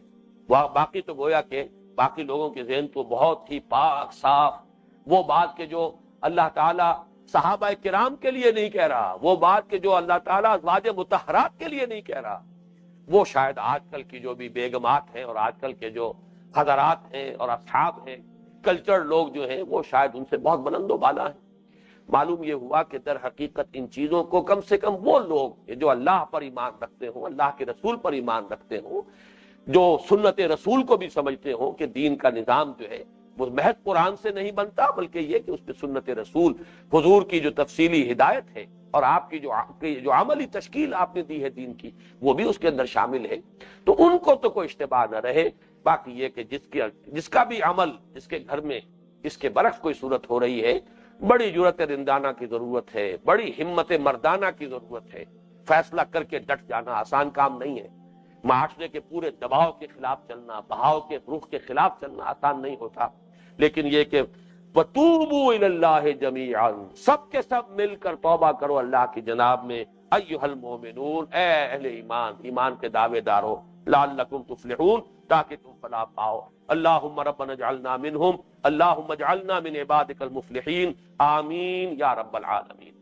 باقی تو گویا کہ باقی لوگوں کے ذہن تو بہت ہی پاک صاف، وہ بات کہ جو اللہ تعالیٰ صحابہ کرام کے لیے نہیں کہہ رہا، وہ بات کہ جو اللہ تعالیٰ ازواج مطہرات کے لیے نہیں کہہ رہا، وہ شاید آج کل کی جو بھی بیگمات ہیں اور آج کل کے جو حضرات ہیں اور اصحاب ہیں، کلچر لوگ جو ہیں، وہ شاید ان سے بہت بلند و بالا ہیں۔ معلوم یہ ہوا کہ در حقیقت ان چیزوں کو کم سے کم وہ لوگ جو اللہ پر ایمان رکھتے ہوں، اللہ کے رسول پر ایمان رکھتے ہوں، جو سنت رسول کو بھی سمجھتے ہوں کہ دین کا نظام جو ہے وہ محض قرآن سے نہیں بنتا، بلکہ یہ کہ اس پہ سنت رسول، حضور کی جو تفصیلی ہدایت ہے اور آپ کی جو عملی تشکیل آپ نے دی ہے دین کی، وہ بھی اس کے اندر شامل ہے، تو ان کو تو کوئی اشتباہ نہ رہے۔ باقی یہ کہ جس کا بھی عمل، جس کے گھر میں اس کے برعکس کوئی صورت ہو رہی ہے، بڑی جرأت رندانہ کی ضرورت ہے، بڑی ہمت مردانہ کی ضرورت ہے، فیصلہ کر کے ڈٹ جانا آسان کام نہیں ہے، معاشرے کے پورے دباؤ کے خلاف چلنا، بہاؤ کے رخ کے خلاف چلنا آسان نہیں ہوتا، لیکن یہ کہ وَتُوبُوا إِلَى اللَّهِ جَمِيعًا، سب کے سب مل کر توبہ کرو اللہ کی جناب میں، ایھا المؤمنون، اے اہل ایمان، ایمان کے دعوے دارو، لعلکم تفلحون، تاکہ تم فلاح پاؤ۔ اللہم ربنا اجعلنا منہم، اللہم اجعلنا من عبادک المفلحین، آمین یا رب العالمین۔